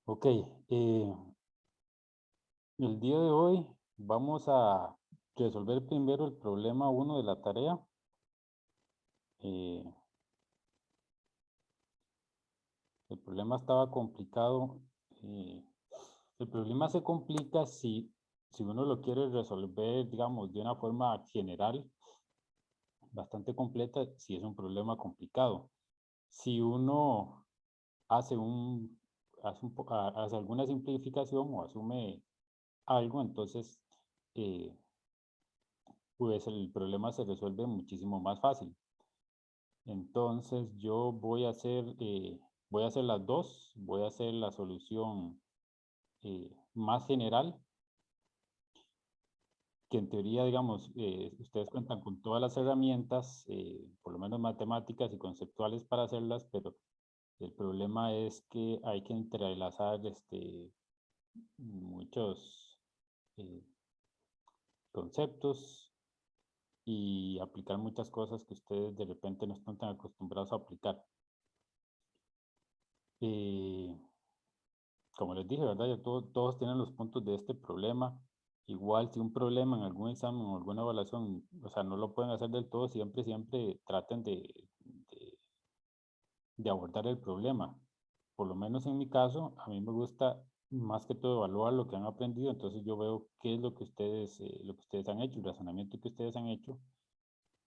Ok, el día de hoy vamos a resolver primero el problema uno de la tarea. Eh, el problema estaba complicado. eh, el problema se complica si uno lo quiere resolver, digamos, de una forma general, bastante completa, si es un problema complicado. Si uno hace hace alguna simplificación o asume algo, entonces eh, pues el problema se resuelve muchísimo más fácil. Entonces yo voy a hacer las dos, voy a hacer la solución más general, que en teoría, digamos, ustedes cuentan con todas las herramientas, por lo menos matemáticas y conceptuales para hacerlas, pero el problema es que hay que entrelazar muchos eh, conceptos y aplicar muchas cosas que ustedes de repente no están tan acostumbrados a aplicar. Eh, Como les dije, ¿verdad? Todos tienen los puntos de este problema. Igual si un problema en algún examen o alguna evaluación, o sea, no lo pueden hacer del todo, siempre traten de abordar el problema. Por lo menos en mi caso, a mí me gusta más que todo evaluar lo que han aprendido, entonces yo veo qué es lo que ustedes han hecho, el razonamiento que ustedes han hecho,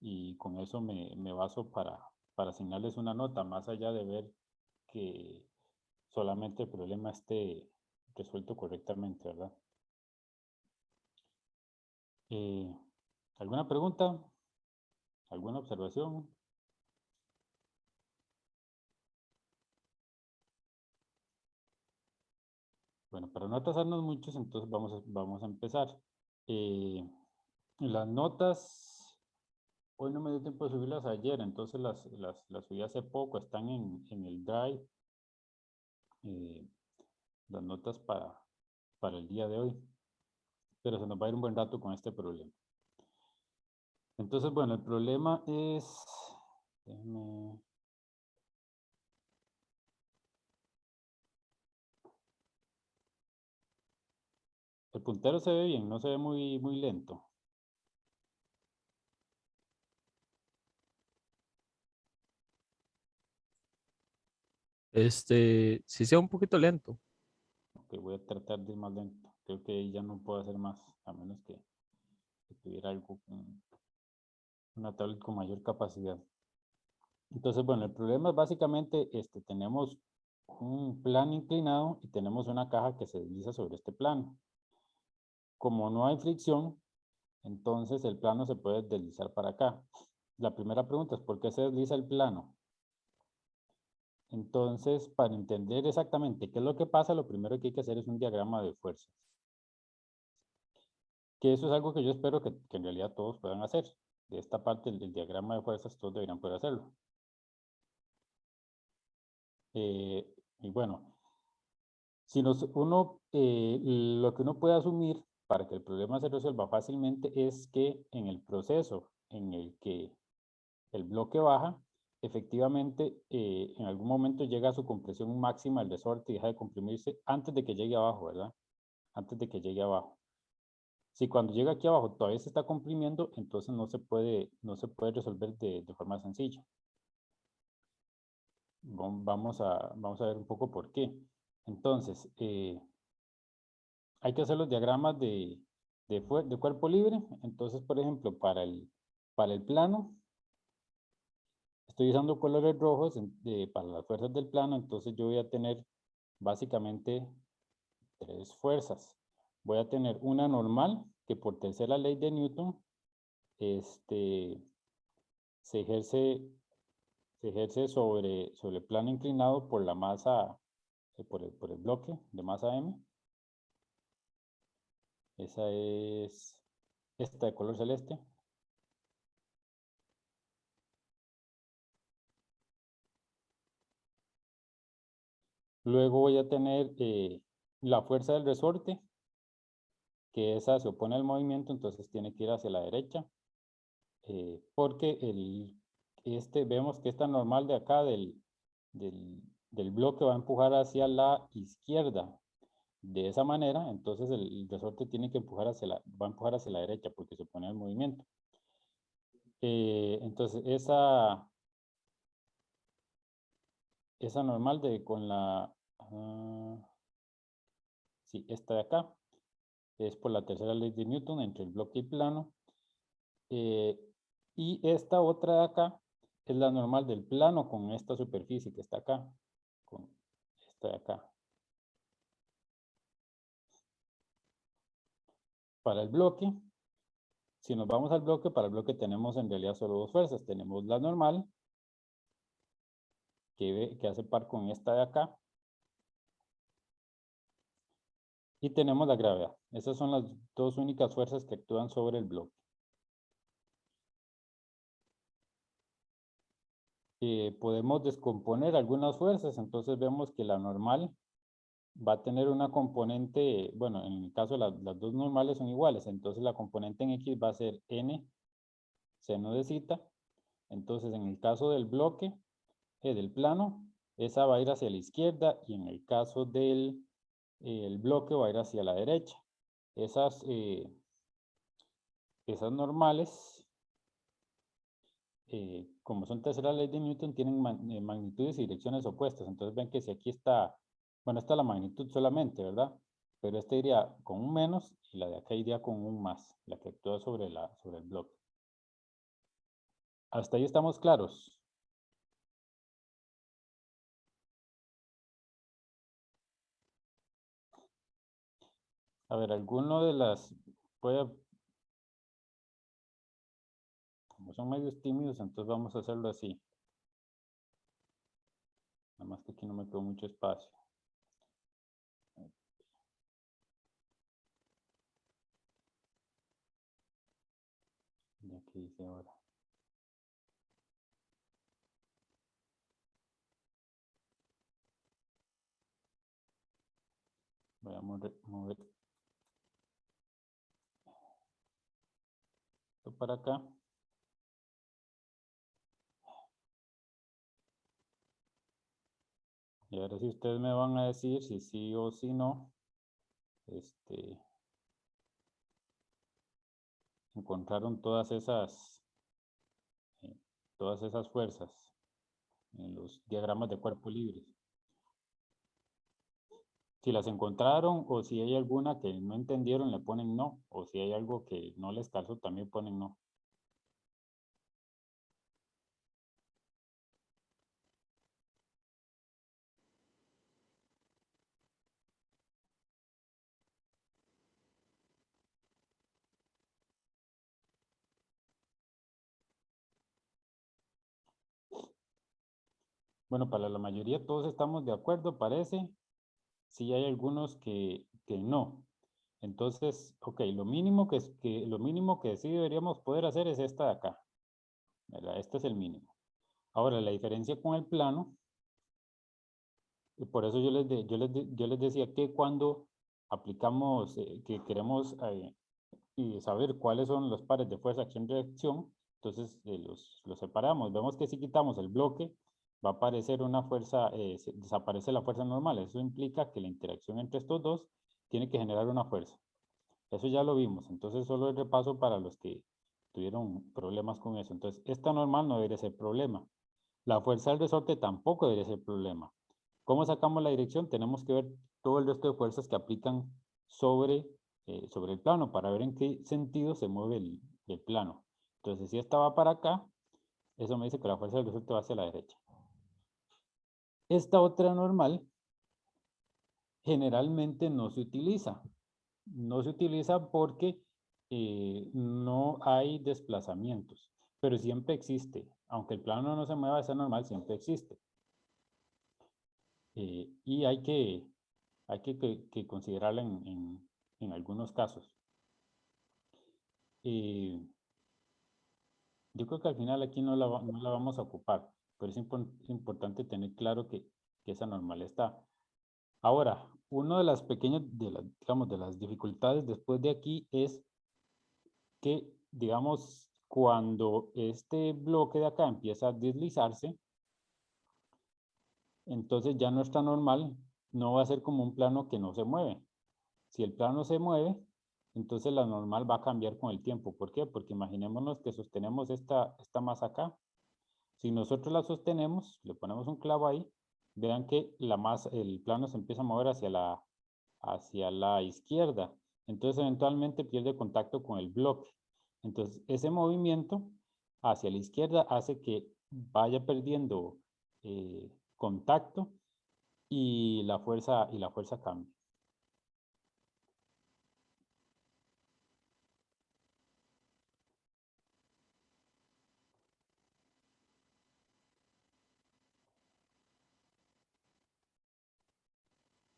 y con eso me baso para asignarles una nota, más allá de ver que solamente el problema esté resuelto correctamente, ¿verdad? Eh, ¿Alguna pregunta? ¿Alguna observación? Bueno, para no atrasarnos muchos, entonces vamos a empezar. Eh, las notas, hoy no me dio tiempo de subirlas ayer, entonces las subí hace poco, están en el Drive, eh, las notas para el día de hoy, pero se nos va a ir un buen rato con este problema. Entonces, bueno, el problema es, déjenme, el puntero se ve bien, no se ve muy lento. Sí sea un poquito lento. Ok, voy a tratar de ir más lento. Creo que ahí ya no puedo hacer más, a menos que tuviera algo, una tablet con mayor capacidad. Entonces, bueno, el problema es básicamente, tenemos un plano inclinado y tenemos una caja que se desliza sobre este plano. Como no hay fricción, entonces el plano se puede deslizar para acá. La primera pregunta es, ¿por qué se desliza el plano? Entonces, para entender exactamente qué es lo que pasa, lo primero que hay que hacer es un diagrama de fuerzas. Que eso es algo que yo espero que en realidad todos puedan hacer. De esta parte del diagrama de fuerzas, todos deberían poder hacerlo. Y bueno, si lo que uno puede asumir para que el problema se resuelva fácilmente es que en el proceso en el que el bloque baja, efectivamente en algún momento llega a su compresión máxima el resorte y deja de comprimirse antes de que llegue abajo, ¿verdad? Antes de que llegue abajo. Si cuando llega aquí abajo todavía se está comprimiendo, entonces no se puede resolver de forma sencilla. Vamos a ver un poco por qué. Entonces, hay que hacer los diagramas de cuerpo libre. Entonces, por ejemplo, para el plano, estoy usando colores rojos para las fuerzas del plano. Entonces, yo voy a tener básicamente tres fuerzas. Voy a tener una normal, que por tercera ley de Newton, este, se ejerce, se ejerce sobre el plano inclinado por la masa, por el bloque de masa M. Esa es esta de color celeste. Luego voy a tener la fuerza del resorte, que esa se opone al movimiento, entonces tiene que ir hacia la derecha, porque vemos que esta normal de acá del del bloque va a empujar hacia la izquierda. De esa manera, entonces el resorte tiene que empujar va a empujar hacia la derecha porque se pone en movimiento. Entonces, esa normal con la... sí, esta de acá es por la tercera ley de Newton entre el bloque y plano. Y esta otra de acá es la normal del plano con esta superficie que está acá, con esta de acá. Para el bloque, si nos vamos al bloque, para el bloque tenemos en realidad solo dos fuerzas. Tenemos la normal, que hace par con esta de acá. Y tenemos la gravedad. Esas son las dos únicas fuerzas que actúan sobre el bloque. Podemos descomponer algunas fuerzas, entonces vemos que la normal va a tener una componente, bueno, en el caso las dos normales son iguales, entonces la componente en X va a ser N seno de zeta. Entonces en el caso del bloque, del plano, esa va a ir hacia la izquierda y en el caso del el bloque va a ir hacia la derecha. Esas normales, como son terceras leyes de Newton, tienen magnitudes y direcciones opuestas. Entonces ven que si aquí está, bueno, esta es la magnitud solamente, ¿verdad? Pero esta iría con un menos y la de acá iría con un más, la que actúa sobre el bloque. Hasta ahí estamos claros. A ver, alguno de las, como son medios tímidos, entonces vamos a hacerlo así. Nada más que aquí no me quedó mucho espacio. Ya que dice ahora. Voy a mover esto para acá. Y ahora si ustedes me van a decir si sí o si no, encontraron todas esas fuerzas en los diagramas de cuerpo libre. Si las encontraron o si hay alguna que no entendieron, le ponen no. O si hay algo que no les calzó, también ponen no. Bueno, para la mayoría todos estamos de acuerdo, parece. Sí hay algunos que no. Entonces, ok, lo mínimo que sí deberíamos poder hacer es esta de acá, ¿verdad? Este es el mínimo. Ahora, la diferencia con el plano, y por eso yo les decía que cuando aplicamos, que queremos y saber cuáles son los pares de fuerza, acción, reacción, entonces los separamos. Vemos que si quitamos el bloque, va a aparecer una fuerza, desaparece la fuerza normal. Eso implica que la interacción entre estos dos tiene que generar una fuerza. Eso ya lo vimos. Entonces solo el repaso para los que tuvieron problemas con eso. Entonces esta normal no debería ser problema. La fuerza del resorte tampoco debería ser problema. ¿Cómo sacamos la dirección? Tenemos que ver todo el resto de fuerzas que aplican sobre el plano para ver en qué sentido se mueve el plano. Entonces, si esta va para acá, eso me dice que la fuerza del resorte va hacia la derecha. Esta otra normal generalmente no se utiliza. No se utiliza porque no hay desplazamientos, pero siempre existe. Aunque el plano no se mueva, esa normal siempre existe. Y hay que considerarla en algunos casos. Yo creo que al final aquí no la vamos a ocupar, pero es importante tener claro que esa normal está. Ahora, una de las pequeñas, digamos, de las dificultades después de aquí es que, digamos, cuando este bloque de acá empieza a deslizarse, entonces ya nuestra normal no va a ser como un plano que no se mueve. Si el plano se mueve, entonces la normal va a cambiar con el tiempo. ¿Por qué? Porque imaginémonos que sostenemos esta masa acá. Si nosotros la sostenemos, le ponemos un clavo ahí, vean que el plano se empieza a mover hacia la izquierda. Entonces eventualmente pierde contacto con el bloque. Entonces ese movimiento hacia la izquierda hace que vaya perdiendo contacto y la fuerza cambia.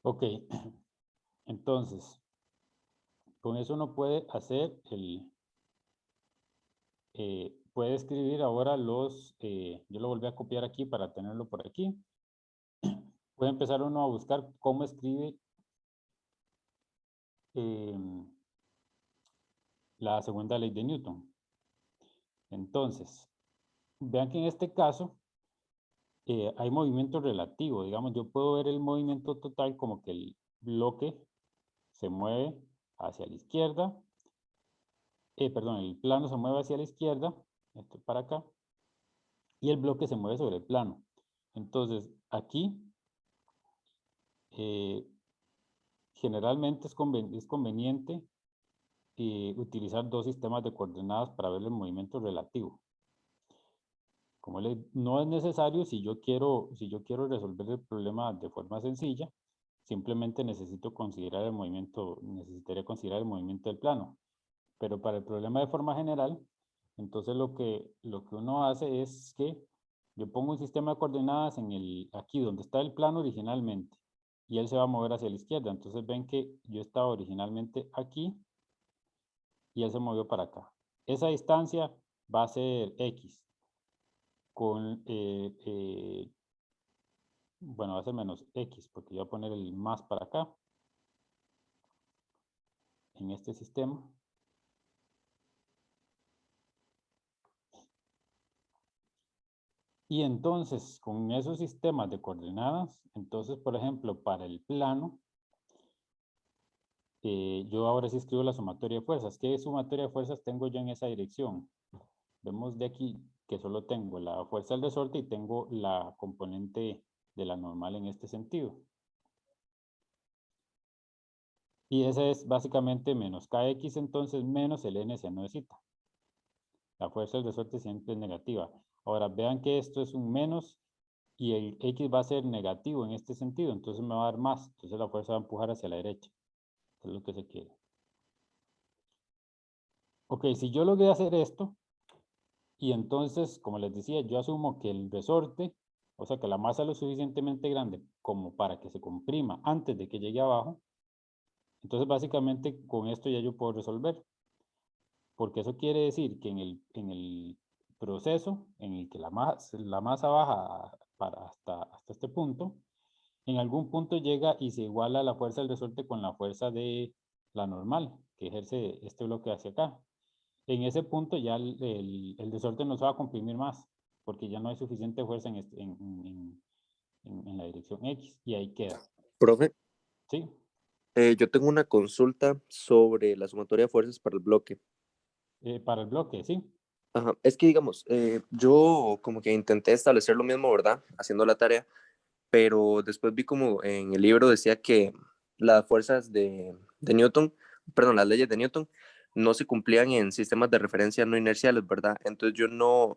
Ok, entonces, con eso uno puede hacer puede escribir ahora yo lo volví a copiar aquí para tenerlo por aquí. Puede empezar uno a buscar cómo escribe la segunda ley de Newton. Entonces, vean que en este caso hay movimiento relativo. Digamos, yo puedo ver el movimiento total como que el bloque se mueve hacia la izquierda. Perdón, el plano se mueve hacia la izquierda, esto para acá, y el bloque se mueve sobre el plano. Entonces, aquí eh, generalmente es conveniente utilizar dos sistemas de coordenadas para ver el movimiento relativo. No es necesario si yo quiero resolver el problema de forma sencilla, simplemente necesitaría considerar el movimiento del plano. Pero para el problema de forma general, entonces lo que uno hace es que yo pongo un sistema de coordenadas aquí donde está el plano originalmente, y él se va a mover hacia la izquierda. Entonces ven que yo estaba originalmente aquí, y él se movió para acá. Esa distancia va a ser X, bueno, va a ser menos X, porque yo voy a poner el más para acá, en este sistema. Y entonces, con esos sistemas de coordenadas, entonces, por ejemplo, para el plano, yo ahora sí escribo la sumatoria de fuerzas. ¿Qué sumatoria de fuerzas tengo yo en esa dirección? Vemos de aquí que solo tengo la fuerza del resorte y tengo la componente de la normal en este sentido. Y ese es básicamente menos kx, entonces menos el n seno de zeta. La fuerza del resorte siempre es negativa. Ahora vean que esto es un menos y el x va a ser negativo en este sentido, entonces me va a dar más. Entonces la fuerza va a empujar hacia la derecha. Es lo que se quiere. Ok, si yo logré hacer esto, y entonces, como les decía, yo asumo que el resorte, o sea que la masa es lo suficientemente grande como para que se comprima antes de que llegue abajo, entonces básicamente con esto ya yo puedo resolver. Porque eso quiere decir que en el proceso en el que la masa baja hasta este punto, en algún punto llega y se iguala la fuerza del resorte con la fuerza de la normal que ejerce este bloque hacia acá. En ese punto ya el resorte no se va a comprimir más, porque ya no hay suficiente fuerza en la dirección X, y ahí queda. Profe, ¿Sí? yo tengo una consulta sobre la sumatoria de fuerzas para el bloque. Para el bloque, ¿sí? Ajá. Es que, digamos, yo como que intenté establecer lo mismo, ¿verdad? Haciendo la tarea, pero después vi como en el libro decía que las fuerzas de Newton, perdón, las leyes de Newton, no se cumplían en sistemas de referencia no inerciales, ¿verdad? Entonces yo no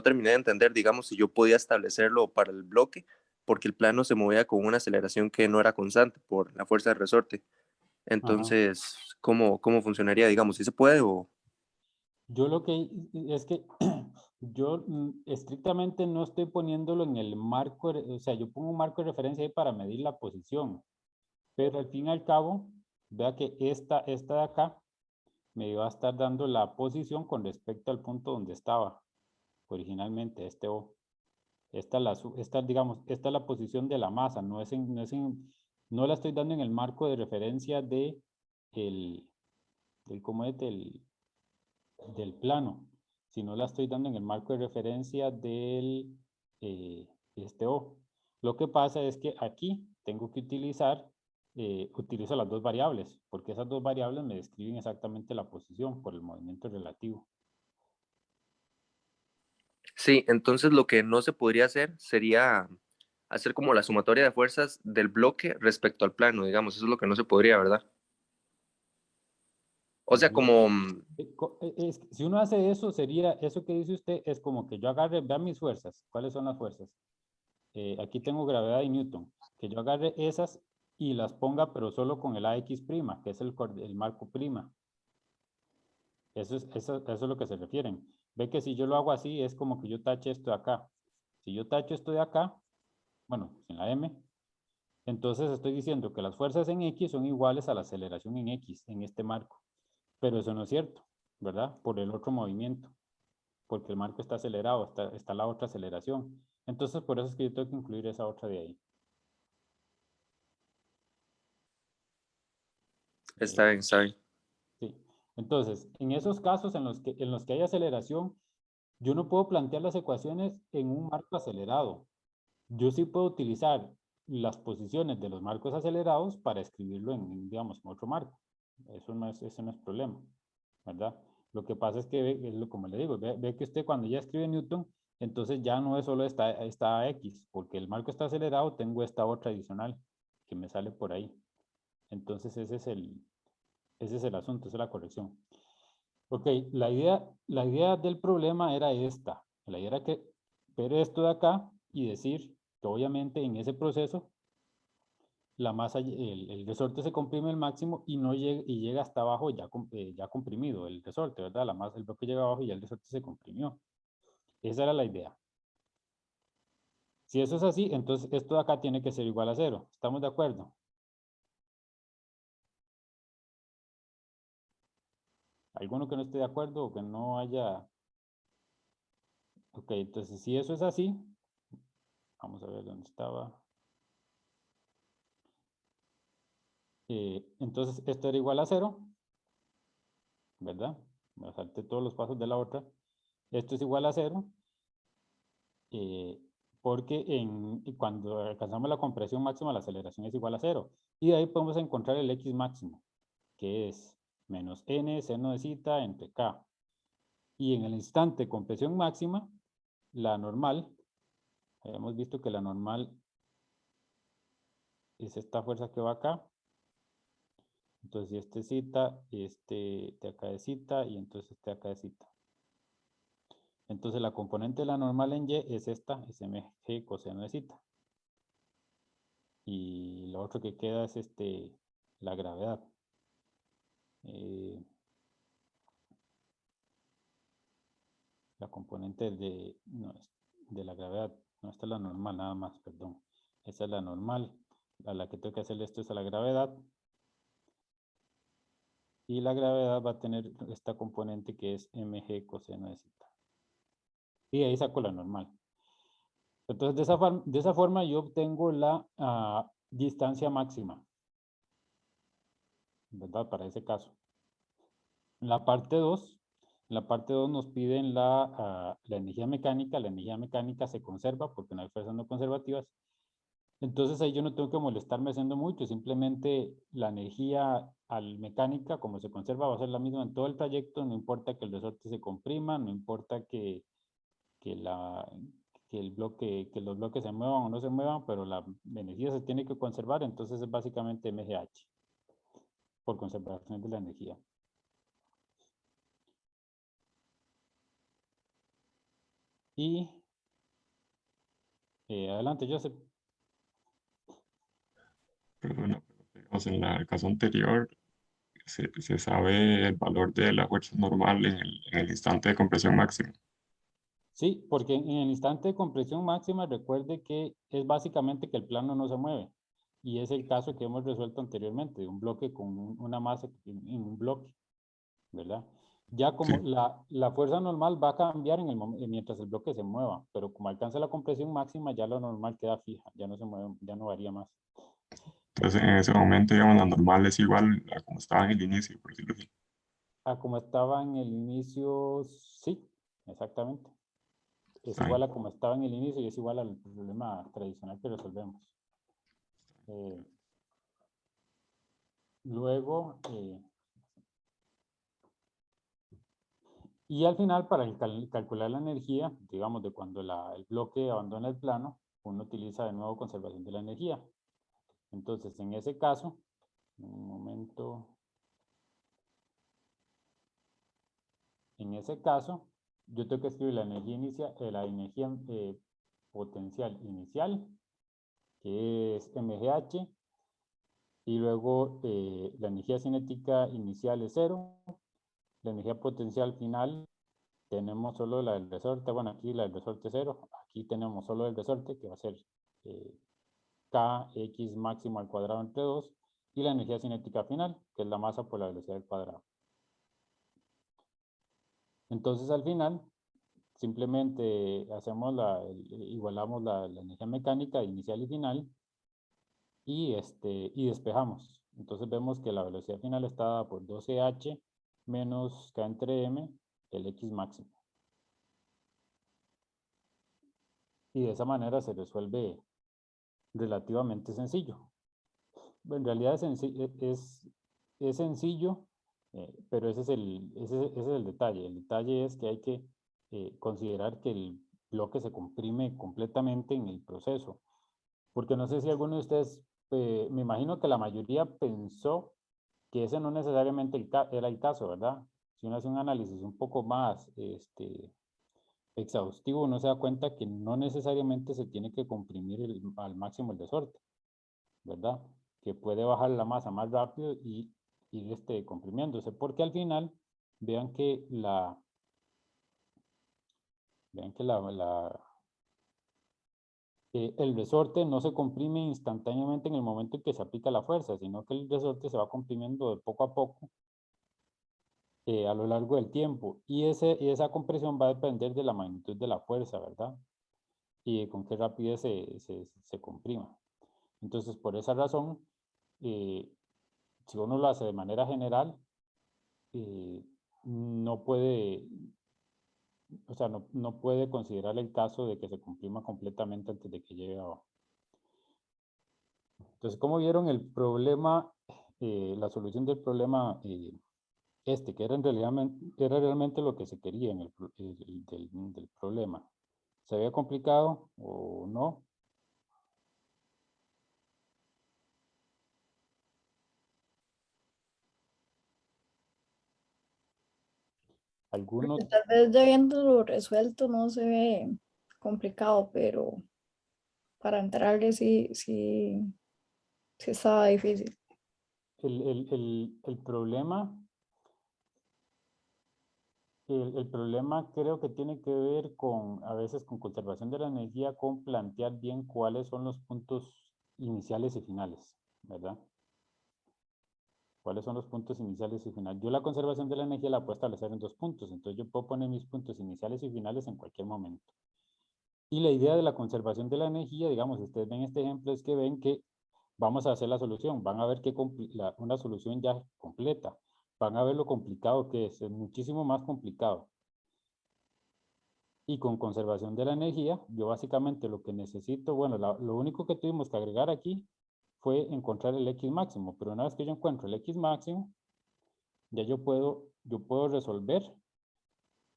terminé de entender, digamos, si yo podía establecerlo para el bloque, porque el plano se movía con una aceleración que no era constante por la fuerza del resorte. Ajá. Entonces, ¿cómo funcionaría, digamos? ¿Sí se puede o...? Yo lo que es que yo estrictamente no estoy poniéndolo en el marco, o sea, yo pongo un marco de referencia ahí para medir la posición, pero al fin y al cabo, vea que esta de acá me iba a estar dando la posición con respecto al punto donde estaba originalmente, este O. Digamos, esta es la posición de la masa, no la estoy dando en el marco de referencia ¿cómo es? Del plano, sino la estoy dando en el marco de referencia este O. Lo que pasa es que aquí tengo que utilizo las dos variables, porque esas dos variables me describen exactamente la posición por el movimiento relativo. Sí, entonces lo que no se podría hacer sería hacer como la sumatoria de fuerzas del bloque respecto al plano, digamos, eso es lo que no se podría, ¿verdad? O sea, No, como, si uno hace eso, sería, eso que dice usted, es como que yo agarre, vean mis fuerzas. ¿Cuáles son las fuerzas? Aquí tengo gravedad y Newton. Que yo agarre esas y las ponga, pero solo con el AX', que es el marco prima. Eso es lo que se refieren. Ve que si yo lo hago así, es como que yo tache esto de acá. Si yo tacho esto de acá, bueno, en la M, entonces estoy diciendo que las fuerzas en X son iguales a la aceleración en X, en este marco. Pero eso no es cierto, ¿verdad? Por el otro movimiento, porque el marco está acelerado, está la otra aceleración. Entonces, por eso es que yo tengo que incluir esa otra de ahí. está bien, está bien. Sí. Entonces, en esos casos en los que hay aceleración, yo no puedo plantear las ecuaciones en un marco acelerado. Yo sí puedo utilizar las posiciones de los marcos acelerados para escribirlo digamos, en otro marco. Eso no es problema, ¿verdad? Lo que pasa es que, como le digo, ve que usted cuando ya escribe Newton, entonces ya no es solo esta X, porque el marco está acelerado, tengo esta otra adicional que me sale por ahí. Entonces ese es el asunto, esa es la corrección. Ok, la idea del problema era esta. La idea era que ver esto de acá y decir que obviamente en ese proceso la masa, el resorte se comprime al máximo y no llega, y llega hasta abajo ya comprimido el resorte, ¿verdad? El bloque llega abajo y ya el resorte se comprimió. Esa era la idea. Si eso es así, entonces esto de acá tiene que ser igual a 0. ¿Estamos de acuerdo? ¿Alguno que no esté de acuerdo o que no haya? Ok, entonces si eso es así, vamos a ver dónde estaba. Entonces esto era igual a 0, ¿verdad? Me salté todos los pasos de la otra. Esto es igual a 0, porque cuando alcanzamos la compresión máxima, la aceleración es igual a 0. Y de ahí podemos encontrar el X máximo, que es menos n seno de zeta entre k. Y en el instante de compresión máxima, la normal, hemos visto que la normal es esta fuerza que va acá. Entonces, si este es zeta, este de acá es zeta, y entonces este de acá es zeta. Entonces, la componente de la normal en Y es esta, es mg coseno de zeta. Y lo otro que queda es la gravedad. La componente de la gravedad. No, esta es la normal, nada más, perdón. Esa es la normal. A la que tengo que hacerle esto es a la gravedad. Y la gravedad va a tener esta componente que es mg coseno de zeta. Y ahí saco la normal. Entonces, de esa forma yo obtengo la distancia máxima, ¿verdad? Para ese caso. En la parte 2, nos piden la energía mecánica. La energía mecánica se conserva porque no hay fuerzas no conservativas. Entonces ahí yo no tengo que molestarme haciendo mucho, simplemente la energía mecánica, como se conserva, va a ser la misma en todo el trayecto, no importa que el resorte se comprima, no importa que los bloques se muevan o no se muevan, pero la energía se tiene que conservar, entonces es básicamente mgh, por conservación de la energía. Y adelante, Joseph. Perdona, pero digamos, en el caso anterior se sabe el valor de la fuerza normal en el instante de compresión máxima. Sí, porque en el instante de compresión máxima, recuerde que es básicamente que el plano no se mueve. Y es el caso que hemos resuelto anteriormente, de un bloque con una masa en un bloque, ¿verdad? Ya como Sí, la fuerza normal va a cambiar mientras el bloque se mueva, pero como alcanza la compresión máxima, ya lo normal queda fija, ya no se mueve, ya no varía más. entonces en ese momento, digamos, la normal es igual a como estaba en el inicio, por decirlo así. Como estaba en el inicio, sí, exactamente. es igual a como estaba en el inicio y es igual al problema tradicional que resolvemos. Luego, y al final, para calcular la energía, digamos, de cuando el bloque abandona el plano, uno utiliza de nuevo conservación de la energía. Entonces, en ese caso, un momento. En ese caso, yo tengo que escribir la energía inicial, potencial inicial, que es MGH, y luego la energía cinética inicial es 0, la energía potencial final tenemos solo la del resorte, bueno, aquí la del resorte 0, aquí tenemos solo el resorte, que va a ser Kx máximo al cuadrado entre 2, y la energía cinética final, que es la masa por la velocidad al cuadrado. Entonces, al final, simplemente hacemos igualamos la energía mecánica inicial y final, y despejamos. Entonces vemos que la velocidad final está dada por 12h menos K entre M, el X máximo. Y de esa manera se resuelve relativamente sencillo. En realidad es sencillo, pero ese es el detalle. El detalle es que hay que considerar que el bloque se comprime completamente en el proceso. Porque no sé si alguno de ustedes, me imagino que la mayoría pensó que ese no necesariamente era el caso, ¿verdad? Si uno hace un análisis un poco más exhaustivo, uno se da cuenta que no necesariamente se tiene que comprimir al máximo el resorte, ¿verdad? Que puede bajar la masa más rápido y ir comprimiéndose, porque al final, vean que el resorte no se comprime instantáneamente en el momento en que se aplica la fuerza, sino que el resorte se va comprimiendo de poco a poco a lo largo del tiempo. Y esa compresión va a depender de la magnitud de la fuerza, ¿verdad? Y con qué rapidez se comprima. Entonces, por esa razón, si uno lo hace de manera general, no puede, o sea, no puede considerar el caso de que se comprima completamente antes de que llegue abajo. Entonces, ¿cómo vieron el problema, la solución del problema que era realmente lo que se quería en del problema? ¿Se había complicado o no? ¿Alguno? Tal vez ya viéndolo resuelto no se ve complicado, pero para entrarle sí estaba difícil. El problema... El problema creo que tiene que ver a veces con conservación de la energía, con plantear bien cuáles son los puntos iniciales y finales, ¿verdad? ¿Cuáles son los puntos iniciales y finales? Yo la conservación de la energía la puedo establecer en 2 puntos, entonces yo puedo poner mis puntos iniciales y finales en cualquier momento. Y la idea de la conservación de la energía, digamos, si ustedes ven este ejemplo, es que ven que vamos a hacer la solución, van a ver que una solución ya completa, van a ver lo complicado que es muchísimo más complicado. Y con conservación de la energía, yo básicamente lo que necesito, bueno, lo único que tuvimos que agregar aquí fue encontrar el X máximo, pero una vez que yo encuentro el X máximo, ya yo puedo resolver,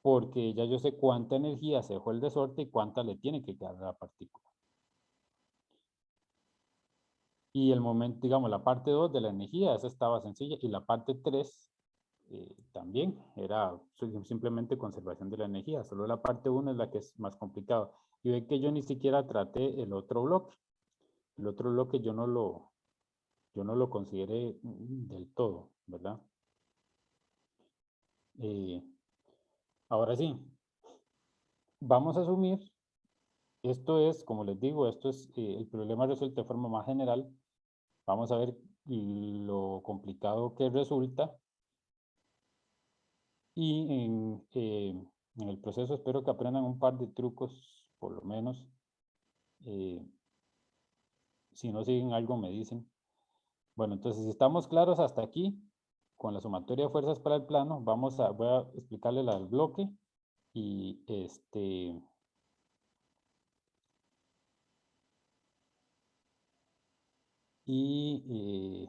porque ya yo sé cuánta energía se dejó el resorte y cuánta le tiene que quedar a la partícula. Y el momento, digamos, la parte 2 de la energía, esa estaba sencilla, y la parte 3 también era simplemente conservación de la energía. Solo la parte 1 es la que es más complicado. Y ve que yo ni siquiera traté el otro bloque. El otro bloque yo no lo consideré del todo, ¿verdad? Ahora sí, vamos a asumir, esto es, como les digo, esto es el problema resuelto de forma más general. Vamos a ver lo complicado que resulta. Y en el proceso espero que aprendan un par de trucos, por lo menos. Si no siguen algo, me dicen. Bueno, entonces, si estamos claros hasta aquí, con la sumatoria de fuerzas para el plano, voy a explicarle la del bloque y y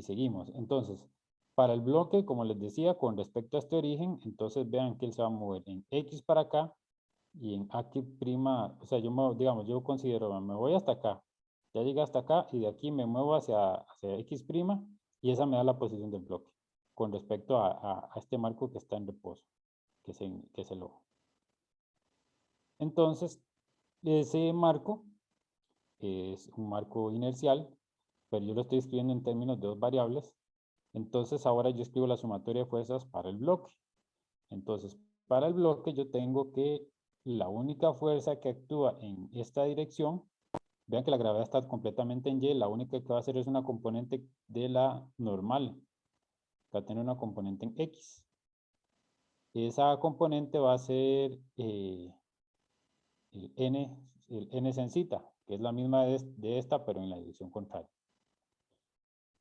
seguimos. Entonces, para el bloque, como les decía, con respecto a este origen, entonces vean que él se va a mover en X para acá y en aquí prima, o sea, digamos, yo considero, me voy hasta acá, ya llegué hasta acá y de aquí me muevo hacia X prima y esa me da la posición del bloque con respecto a este marco que está en reposo, que es el O. Entonces, ese marco es un marco inercial, pero yo lo estoy escribiendo en términos de dos variables. Entonces, ahora yo escribo la sumatoria de fuerzas para el bloque. Entonces, para el bloque yo tengo que la única fuerza que actúa en esta dirección, vean que la gravedad está completamente en Y, la única que va a hacer es una componente de la normal, que va a tener una componente en X. Esa componente va a ser el N sensita, que es la misma de esta, pero en la dirección contraria.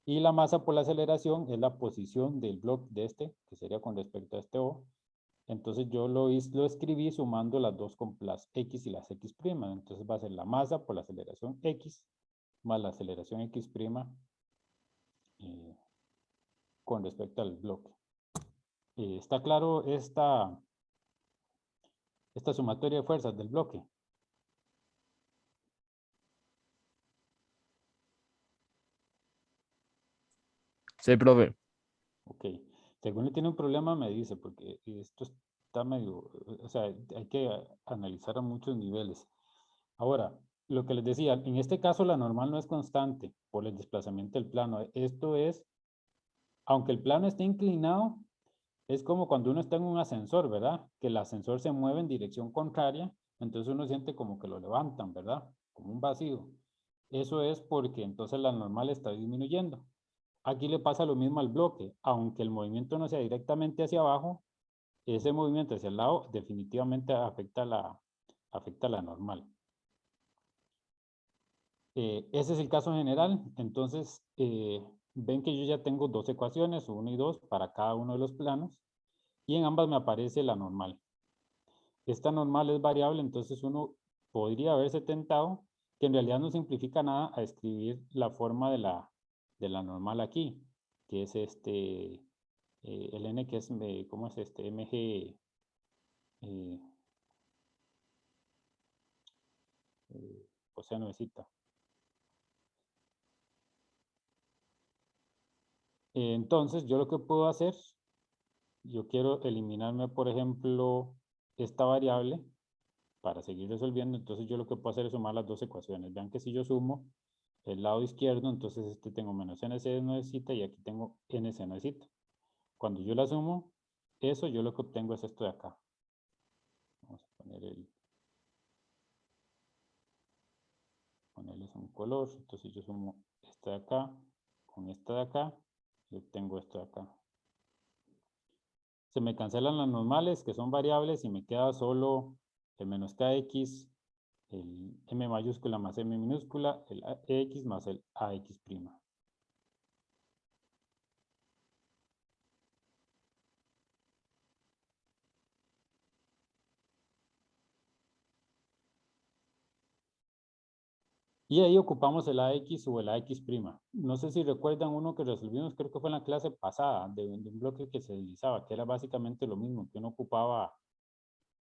Y la masa por la aceleración es la posición del bloque de este, que sería con respecto a este O. Entonces yo lo escribí sumando las X y las X'. Entonces va a ser la masa por la aceleración X más la aceleración X' con respecto al bloque. ¿Está claro esta sumatoria de fuerzas del bloque? Sí, profe. Ok. Si alguno tiene un problema, me dice, porque esto está medio, o sea, hay que analizar a muchos niveles. Ahora, lo que les decía, en este caso la normal no es constante por el desplazamiento del plano. Esto es, aunque el plano esté inclinado, es como cuando uno está en un ascensor, ¿verdad? Que el ascensor se mueve en dirección contraria, entonces uno siente como que lo levantan, ¿verdad? Como un vacío. Eso es porque entonces la normal está disminuyendo. Aquí le pasa lo mismo al bloque, aunque el movimiento no sea directamente hacia abajo, ese movimiento hacia el lado definitivamente afecta la normal. Ese es el caso general. Entonces, ven que yo ya tengo dos ecuaciones, 1 y 2, para cada uno de los planos, y en ambas me aparece la normal. Esta normal es variable, entonces uno podría haberse tentado, que en realidad no simplifica nada, a escribir la forma de la normal aquí, que es el n que es, ¿cómo es este? mg, o sea, nuevecita. Entonces, yo lo que puedo hacer, yo quiero eliminarme, por ejemplo, esta variable para seguir resolviendo. Entonces, yo lo que puedo hacer es sumar las dos ecuaciones. Vean que si yo sumo el lado izquierdo, entonces tengo menos nc nuevecita y aquí tengo nc nuevecita. Cuando yo la sumo, eso yo lo que obtengo es esto de acá. Vamos a ponerles un color. Entonces, yo sumo esta de acá con esta de acá y obtengo esto de acá. Se me cancelan las normales, que son variables, y me queda solo el menos kx, el m mayúscula más m minúscula, el x más el ax'. Y ahí ocupamos el ax o el ax'. No sé si recuerdan uno que resolvimos, creo que fue en la clase pasada, de un bloque que se deslizaba, que era básicamente lo mismo, que uno ocupaba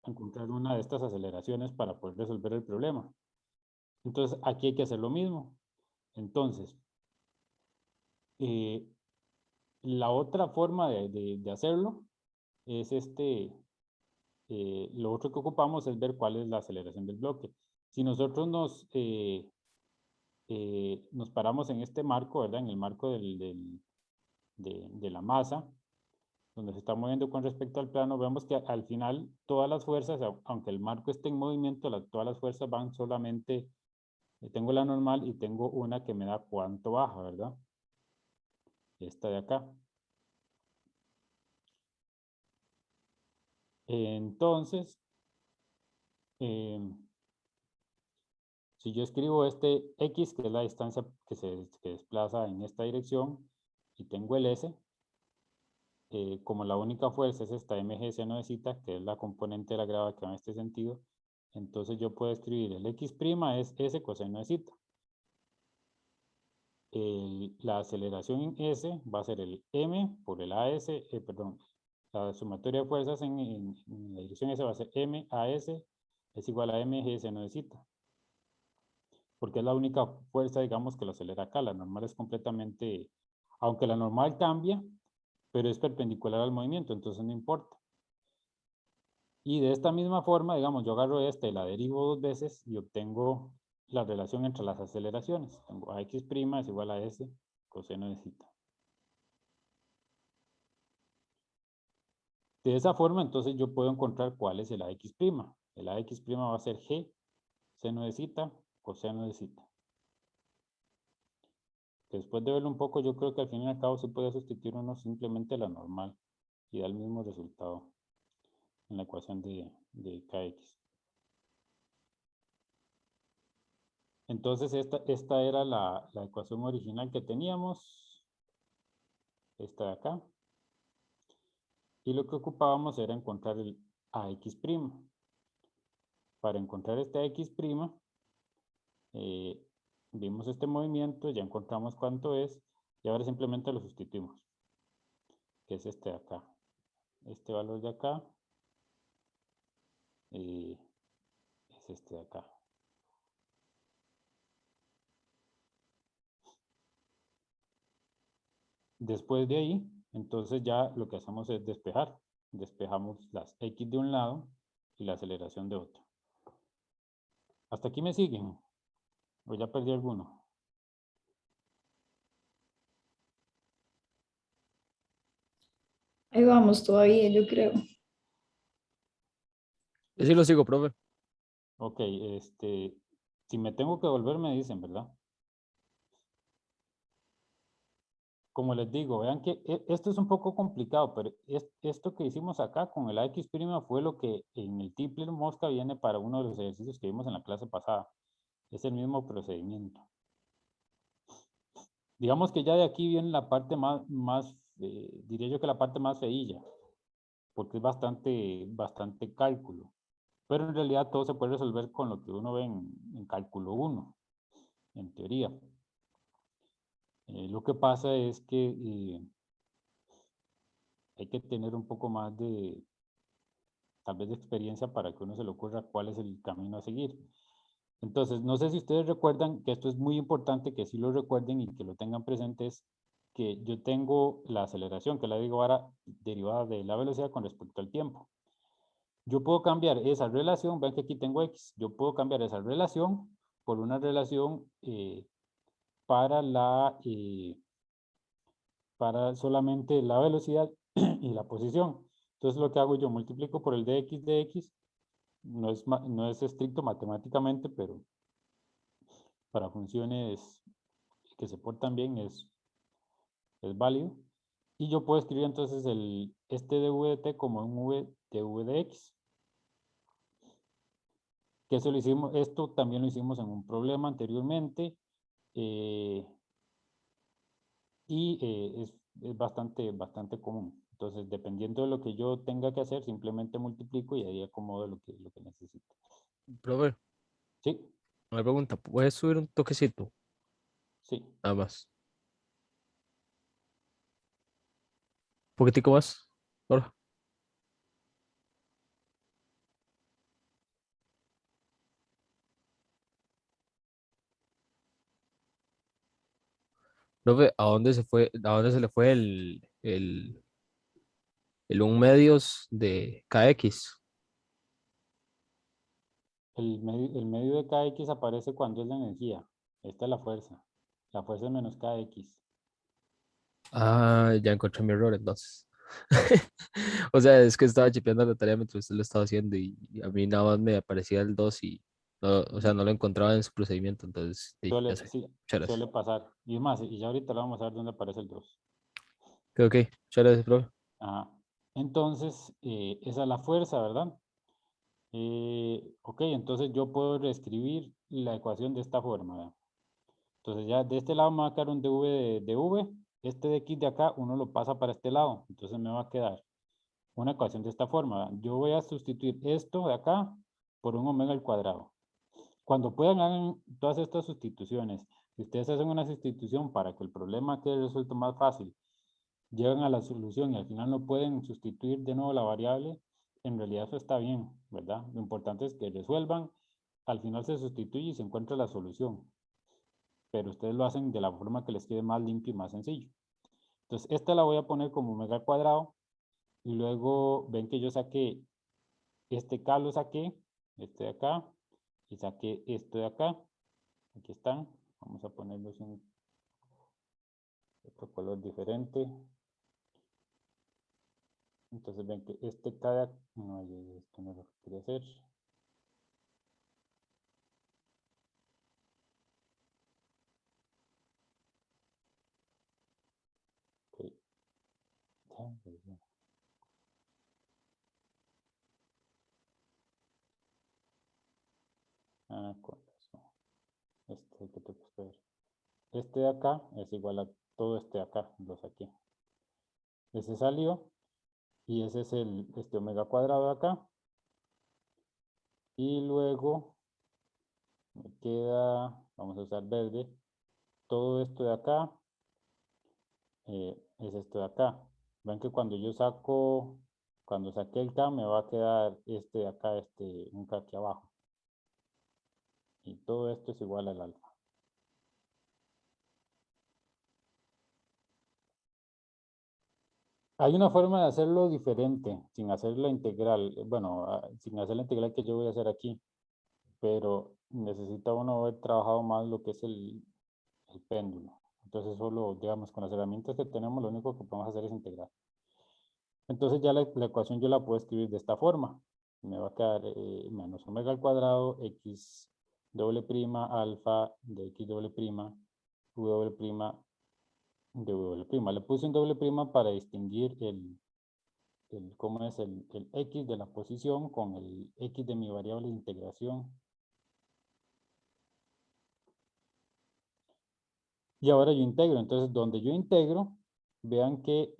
encontrar una de estas aceleraciones para poder resolver el problema. Entonces, aquí hay que hacer lo mismo. Entonces, la otra forma de hacerlo es lo otro que ocupamos es ver cuál es la aceleración del bloque. Si nosotros nos paramos en este marco, ¿verdad? En el marco de la masa, donde se está moviendo con respecto al plano, vemos que al final todas las fuerzas, aunque el marco esté en movimiento, todas las fuerzas van solamente, tengo la normal y tengo una que me da cuánto baja, ¿verdad? Esta de acá. Entonces, si yo escribo este x, que es la distancia que desplaza en esta dirección, y tengo el s, como la única fuerza es esta mg nuevecita, que es la componente de la gravedad que va en este sentido, Entonces yo puedo escribir el x' es S coseno de zeta. La aceleración en S va a ser el M por el AS, perdón, la sumatoria de fuerzas en la dirección S va a ser M AS es igual a MG seno de zeta. Porque es la única fuerza, digamos, que lo acelera acá. La normal es completamente, aunque la normal cambia, pero es perpendicular al movimiento, entonces no importa. Y de esta misma forma, digamos, yo agarro esta y la derivo 2 veces y obtengo la relación entre las aceleraciones. Tengo AX' es igual a S coseno de zeta. De esa forma, entonces yo puedo encontrar cuál es el AX'. El AX' va a ser G seno de zeta coseno de zeta. Después de verlo un poco, yo creo que al fin y al cabo se puede sustituir uno simplemente la normal y da el mismo resultado en la ecuación de Kx. Entonces esta era la ecuación original que teníamos, esta de acá. Y lo que ocupábamos era encontrar el AX'. Para encontrar este AX', vimos este movimiento, ya encontramos cuánto es, y ahora simplemente lo sustituimos, que es este de acá. Este valor de acá es este de acá. Después de ahí, entonces ya lo que hacemos es despejar. Despejamos las X de un lado y la aceleración de otro. ¿Hasta aquí me siguen? ¿O ya perdí alguno? Ahí vamos todavía, yo creo. Yo sí lo sigo, profe. Ok, si me tengo que volver me dicen, ¿verdad? Como les digo, vean que esto es un poco complicado, pero esto que hicimos acá con el AX' fue lo que en el Tipler Mosca viene para uno de los ejercicios que vimos en la clase pasada. Es el mismo procedimiento. Digamos que ya de aquí viene la parte más diría yo que la parte más feilla, porque es bastante cálculo. Pero en realidad todo se puede resolver con lo que uno ve en cálculo 1, en teoría. Lo que pasa es que hay que tener un poco más tal vez de experiencia para que uno se le ocurra cuál es el camino a seguir. Entonces, no sé si ustedes recuerdan que esto es muy importante, que sí lo recuerden y que lo tengan presentes, que yo tengo la aceleración, que la digo ahora derivada de la velocidad con respecto al tiempo. Yo puedo cambiar esa relación, ven que aquí tengo X, yo puedo cambiar esa relación por una relación para solamente la velocidad y la posición. Entonces lo que hago yo multiplico por el dx de x, no es estricto matemáticamente, pero para funciones que se portan bien es válido. Y yo puedo escribir entonces este dv de t como un v dv de x. Que eso lo hicimos, esto también lo hicimos en un problema anteriormente. Es bastante común. Entonces, dependiendo de lo que yo tenga que hacer, simplemente multiplico y ahí acomodo lo que necesito. Profe, Sí, una pregunta. ¿Puedes subir un toquecito? sí. Nada más. Un poquitico más. Porfa. Profe, ¿a dónde se le fue el 1 medios de KX? El medio de kx aparece cuando es la energía. Esta es la fuerza. La fuerza es menos kx. Ah, ya encontré mi error entonces. O sea, es que estaba chipeando la tarea mientras usted lo estaba haciendo y a mí nada más me aparecía el 2 y no, o sea, no lo encontraba en su procedimiento, entonces sí, ya sé. Sí, Muchas gracias. suele pasar. Y es más, y ya ahorita lo vamos a ver dónde aparece el 2. Creo que, muchas gracias, profe. Ajá. Entonces, esa es la fuerza, ¿verdad? Ok, entonces yo puedo reescribir la ecuación de esta forma, ¿verdad? Entonces ya de este lado me va a quedar un dv de v, este de x de acá uno lo pasa para este lado, entonces me va a quedar una ecuación de esta forma, ¿verdad? Yo voy a sustituir esto de acá por un omega al cuadrado. Cuando puedan hagan todas estas sustituciones. Si ustedes hacen una sustitución para que el problema quede resuelto más fácil, llegan a la solución y al final no pueden sustituir de nuevo la variable, en realidad eso está bien, ¿verdad? Lo importante es que resuelvan, al final se sustituye y se encuentra la solución. Pero ustedes lo hacen de la forma que les quede más limpio y más sencillo. Entonces, esta la voy a poner como omega al cuadrado y luego ven que yo saqué este K lo saqué, este de acá, y saqué esto de acá. Aquí están. Vamos a ponerlos en otro color diferente. Entonces ven que este K de acá, no, esto no es lo que quería hacer. Okay. Con razón. Este que tengo que ver. Este de acá es igual a todo este de acá, lo saqué. Ese salió y ese es este omega cuadrado de acá. Y luego me queda, vamos a usar verde, todo esto de acá es esto de acá. Ven que cuando yo saco, cuando saqué el K me va a quedar este de acá, un K aquí abajo. Y todo esto es igual al alfa. Hay una forma de hacerlo diferente, sin hacer la integral, bueno, sin hacer la integral que yo voy a hacer aquí, pero necesita uno haber trabajado más lo que es el péndulo. Entonces solo, digamos, con las herramientas que tenemos, lo único que podemos hacer es integrar. Entonces ya la ecuación yo la puedo escribir de esta forma. Me va a quedar menos omega al cuadrado, x doble prima alfa de x doble prima, v doble prima de v doble prima. Le puse un doble prima para distinguir cómo es el x de la posición con el x de mi variable de integración. Y ahora yo integro. Entonces, donde yo integro, vean que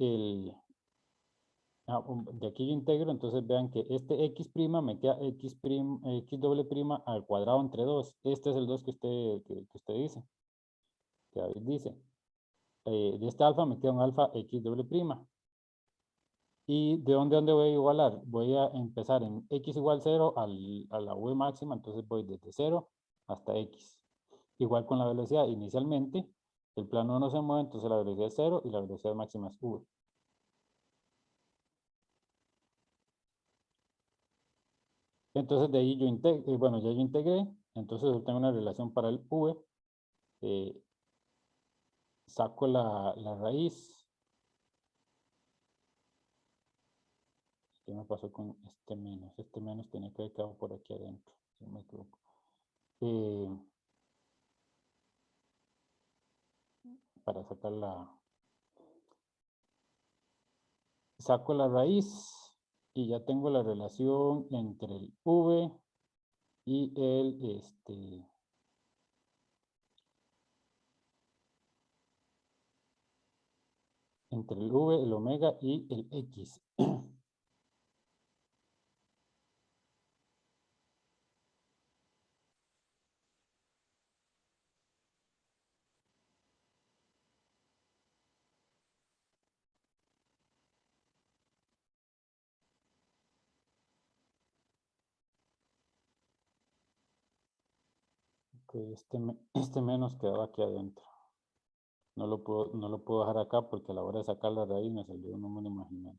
de aquí yo integro, entonces vean que este x' me queda x doble prima al cuadrado entre 2. Este es el 2 que usted dice, que David dice. De este alfa me queda un alfa x doble prima. ¿Y de dónde voy a igualar? Voy a empezar en x igual 0 a la v máxima, entonces voy desde 0 hasta x. Igual con la velocidad, inicialmente el plano no se mueve, entonces la velocidad es 0 y la velocidad máxima es v. Entonces de ahí yo integré, bueno, ya yo integré, entonces yo tengo una relación para el v, saco la raíz. ¿Qué me pasó con este menos? Este menos tenía que haber quedado por aquí adentro, si no me equivoco. Para sacar saco la raíz y ya tengo la relación entre el v y entre el v, el omega y el x. Okay, este menos quedaba aquí adentro. No lo puedo dejar acá porque a la hora de sacar la raíz me salió un número imaginario.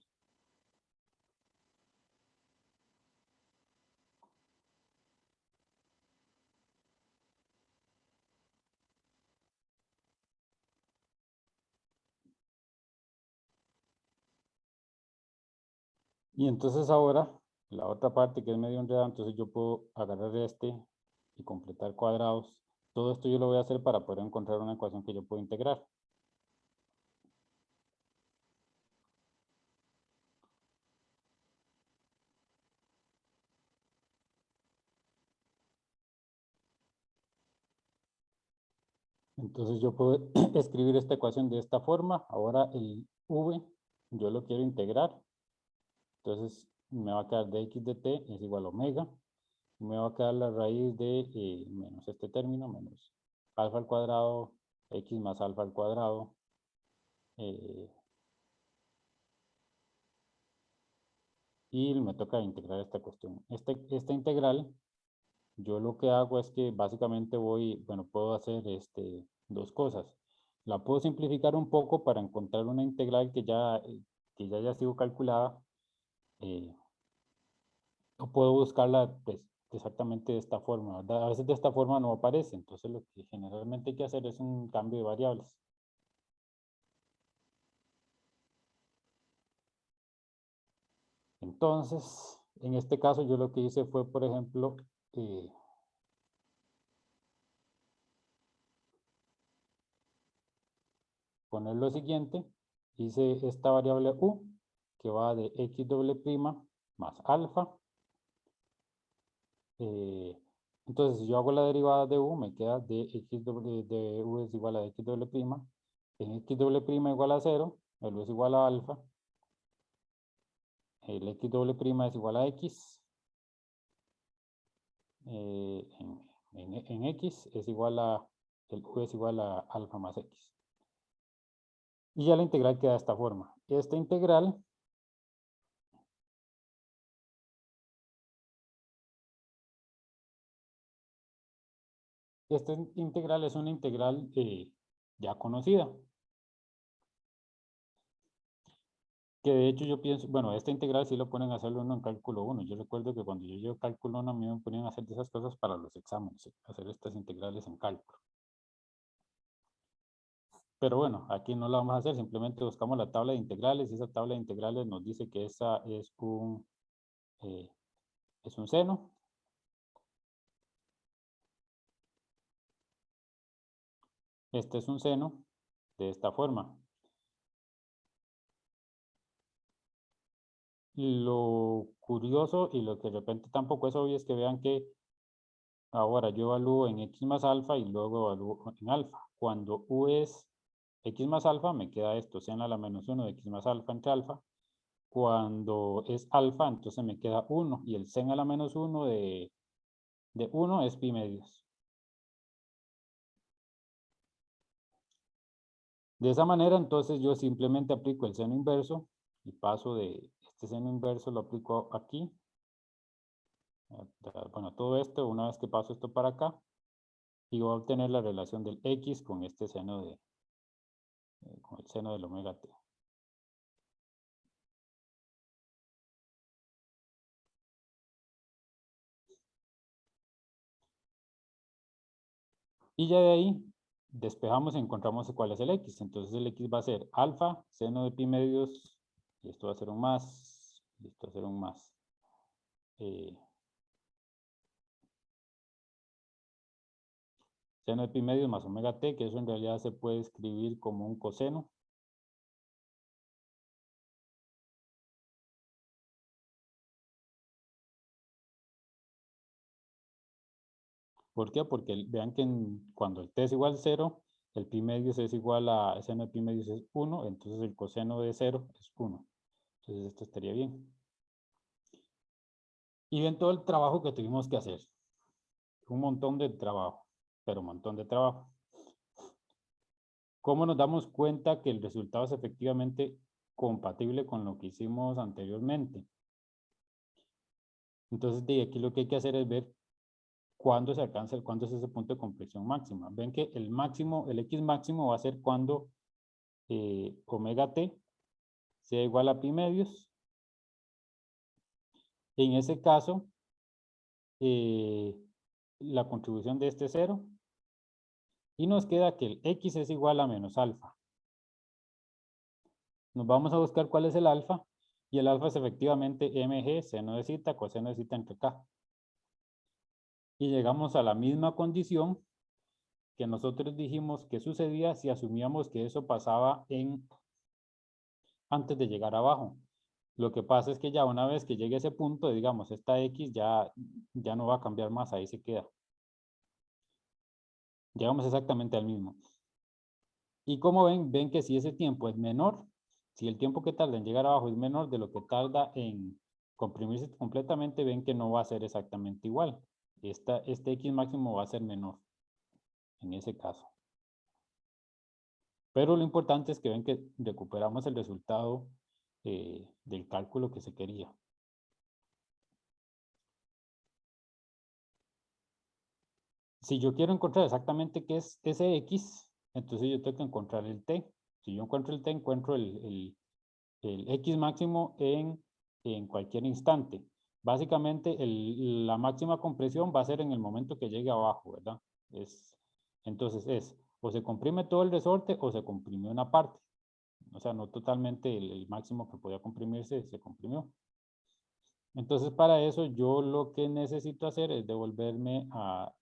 Y entonces ahora, la otra parte que es medio enredada, entonces yo puedo agarrar y completar cuadrados. Todo esto yo lo voy a hacer para poder encontrar una ecuación que yo puedo integrar. Entonces yo puedo escribir esta ecuación de esta forma. Ahora el v yo lo quiero integrar. Entonces me va a quedar dx de t es igual a omega. Me va a quedar la raíz de menos este término, menos alfa al cuadrado, x más alfa al cuadrado. Y me toca integrar esta cuestión. Esta integral, yo lo que hago es que básicamente puedo hacer dos cosas. La puedo simplificar un poco para encontrar una integral que ya haya sido calculada. O puedo buscarla pues, exactamente de esta forma, ¿verdad? A veces de esta forma no aparece, entonces lo que generalmente hay que hacer es un cambio de variables. Entonces, en este caso yo lo que hice fue, por ejemplo, poner lo siguiente. Hice esta variable u, que va de x doble prima más alfa. Entonces, si yo hago la derivada de u, me queda de x doble, de u es igual a x doble prima. En x doble prima igual a 0, el u es igual a alfa. El x doble prima es igual a x. En x es igual a, el u es igual a alfa más x. Y ya la integral queda de esta forma. Esta integral es una integral ya conocida. Que de hecho yo pienso, bueno, esta integral sí lo ponen a hacerlo uno en cálculo 1. Yo recuerdo que cuando yo llevo cálculo 1 a mí me ponían a hacer de esas cosas para los exámenes, hacer estas integrales en cálculo. Pero bueno, aquí no la vamos a hacer, simplemente buscamos la tabla de integrales y esa tabla de integrales nos dice que esa es un seno. Este es un seno de esta forma. Lo curioso y lo que de repente tampoco es obvio es que vean que ahora yo evalúo en x más alfa y luego evalúo en alfa. Cuando u es x más alfa, me queda esto, seno a la menos 1 de x más alfa entre alfa. Cuando es alfa, entonces me queda 1 y el seno a la menos 1 de 1 es pi medios. De esa manera, entonces yo simplemente aplico el seno inverso y paso de este seno inverso, lo aplico aquí. Bueno, todo esto, una vez que paso esto para acá, y voy a obtener la relación del x con este seno con el seno del omega t. Y ya de ahí despejamos y encontramos cuál es el x. Entonces el x va a ser alfa, seno de pi medios, y esto va a ser un más, y esto va a ser un más. Seno de pi medios más omega t, que eso en realidad se puede escribir como un coseno. ¿Por qué? Porque vean que cuando el t es igual a 0, el pi medios es igual a, seno de pi medios es 1, entonces el coseno de 0 es 1. Entonces esto estaría bien. Y ven todo el trabajo que tuvimos que hacer. Un montón de trabajo, pero un montón de trabajo. ¿Cómo nos damos cuenta que el resultado es efectivamente compatible con lo que hicimos anteriormente? Entonces, de aquí lo que hay que hacer es ver cuándo se alcanza, cuándo es ese punto de compresión máxima. Ven que el máximo, el X máximo va a ser cuando omega t sea igual a pi medios. En ese caso, la contribución de este es 0. Y nos queda que el X es igual a menos alfa. Nos vamos a buscar cuál es el alfa. Y el alfa es efectivamente mg, seno de zeta, coseno de zeta entre k. Y llegamos a la misma condición que nosotros dijimos que sucedía si asumíamos que eso pasaba antes de llegar abajo. Lo que pasa es que ya una vez que llegue a ese punto, digamos, esta x ya no va a cambiar más, ahí se queda. Llegamos exactamente al mismo. Y como ven que si ese tiempo es menor, si el tiempo que tarda en llegar abajo es menor de lo que tarda en comprimirse completamente, ven que no va a ser exactamente igual. Este X máximo va a ser menor en ese caso. Pero lo importante es que ven que recuperamos el resultado del cálculo que se quería. Si yo quiero encontrar exactamente qué es ese X, entonces yo tengo que encontrar el T. Si yo encuentro el T, encuentro el X máximo en cualquier instante. Básicamente, la máxima compresión va a ser en el momento que llegue abajo, ¿verdad? Entonces o se comprime todo el resorte o se comprimió una parte. O sea, no totalmente el máximo que podía comprimirse se comprimió. Entonces, para eso yo lo que necesito hacer es devolverme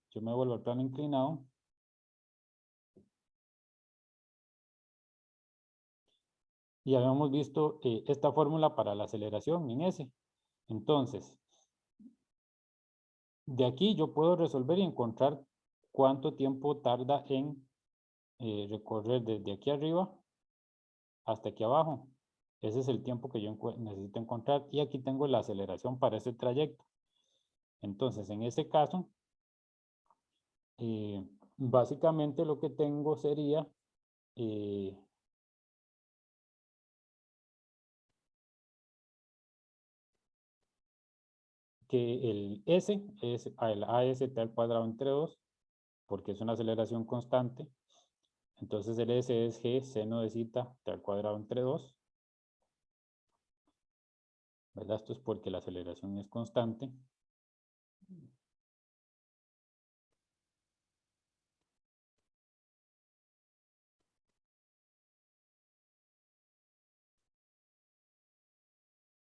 yo me vuelvo al plano inclinado. Y habíamos visto esta fórmula para la aceleración en S. Entonces, de aquí yo puedo resolver y encontrar cuánto tiempo tarda en recorrer desde aquí arriba hasta aquí abajo. Ese es el tiempo que yo necesito encontrar. Y aquí tengo la aceleración para ese trayecto. Entonces, en ese caso, básicamente lo que tengo sería que el S es el AS t al cuadrado entre 2, porque es una aceleración constante. Entonces el S es G seno de zeta t al cuadrado entre 2. ¿Verdad? Esto es porque la aceleración es constante.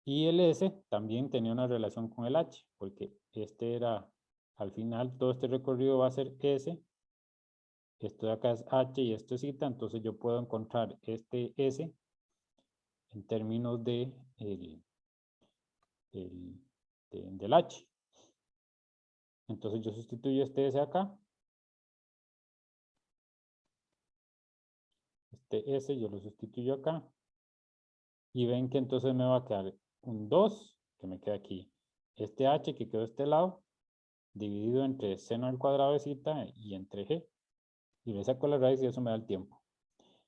Y el S también tenía una relación con el H, porque este era, al final, todo este recorrido va a ser S. Esto de acá es H y esto es zeta, entonces yo puedo encontrar este S en términos del H. Entonces yo sustituyo este S acá. Este S yo lo sustituyo acá. Y ven que entonces me va a quedar un 2, que me queda aquí. Este H que quedó de este lado, dividido entre seno al cuadrado de zeta y entre G. Y le saco la raíz y eso me da el tiempo.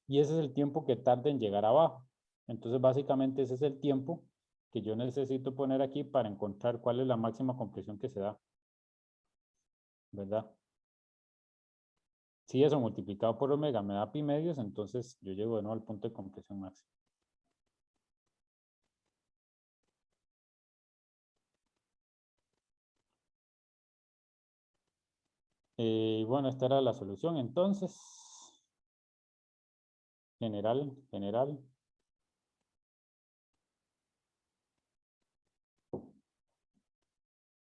Y ese es el tiempo que tarda en llegar abajo. Entonces básicamente ese es el tiempo que yo necesito poner aquí para encontrar cuál es la máxima compresión que se da. ¿Verdad? Si eso multiplicado por omega me da pi medios, entonces yo llego de nuevo al punto de compresión máxima. Bueno, esta era la solución entonces. General.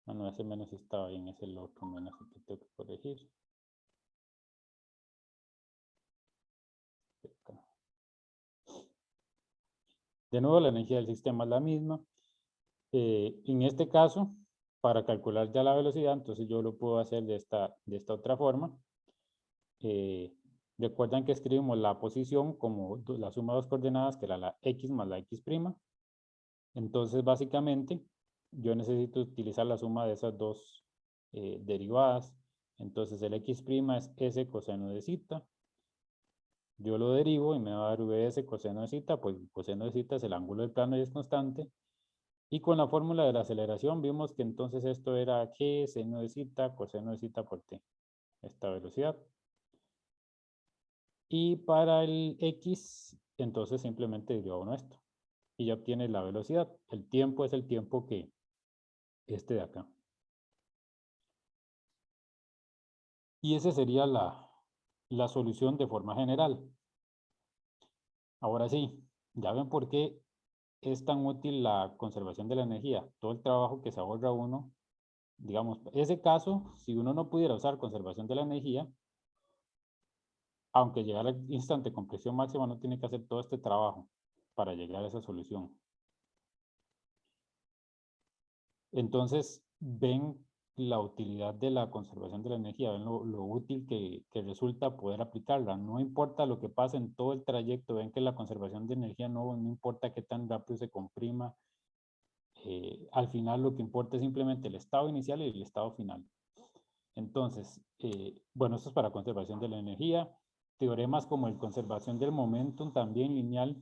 Ah, no, ese menos estaba bien, ese es el otro menos el que tengo que corregir. De nuevo, la energía del sistema es la misma. En este caso, para calcular ya la velocidad, entonces yo lo puedo hacer de esta otra forma. Recuerdan que escribimos la posición como la suma de dos coordenadas, que era la x más la x'. Entonces, básicamente, yo necesito utilizar la suma de esas dos derivadas. Entonces, el x' es s coseno de zeta. Yo lo derivo y me va a dar vs coseno de zeta, pues coseno de zeta es el ángulo del plano y es constante. Y con la fórmula de la aceleración vimos que entonces esto era g seno de zeta coseno de zeta por t, esta velocidad. Y para el x, entonces simplemente deriva uno esto. Y ya obtienes la velocidad. El tiempo es el tiempo que este de acá. Y esa sería la solución de forma general. Ahora sí, ya ven por qué es tan útil la conservación de la energía. Todo el trabajo que se ahorra uno, digamos, ese caso, si uno no pudiera usar conservación de la energía, aunque llegara al instante de compresión máxima, no tiene que hacer todo este trabajo para llegar a esa solución. Entonces, ven la utilidad de la conservación de la energía, ven lo útil que resulta poder aplicarla. No importa lo que pase en todo el trayecto, ven que la conservación de energía no importa qué tan rápido se comprima, Al final lo que importa es simplemente el estado inicial y el estado final. Entonces, bueno, esto es para conservación de la energía. Teoremas como el conservación del momentum, también lineal.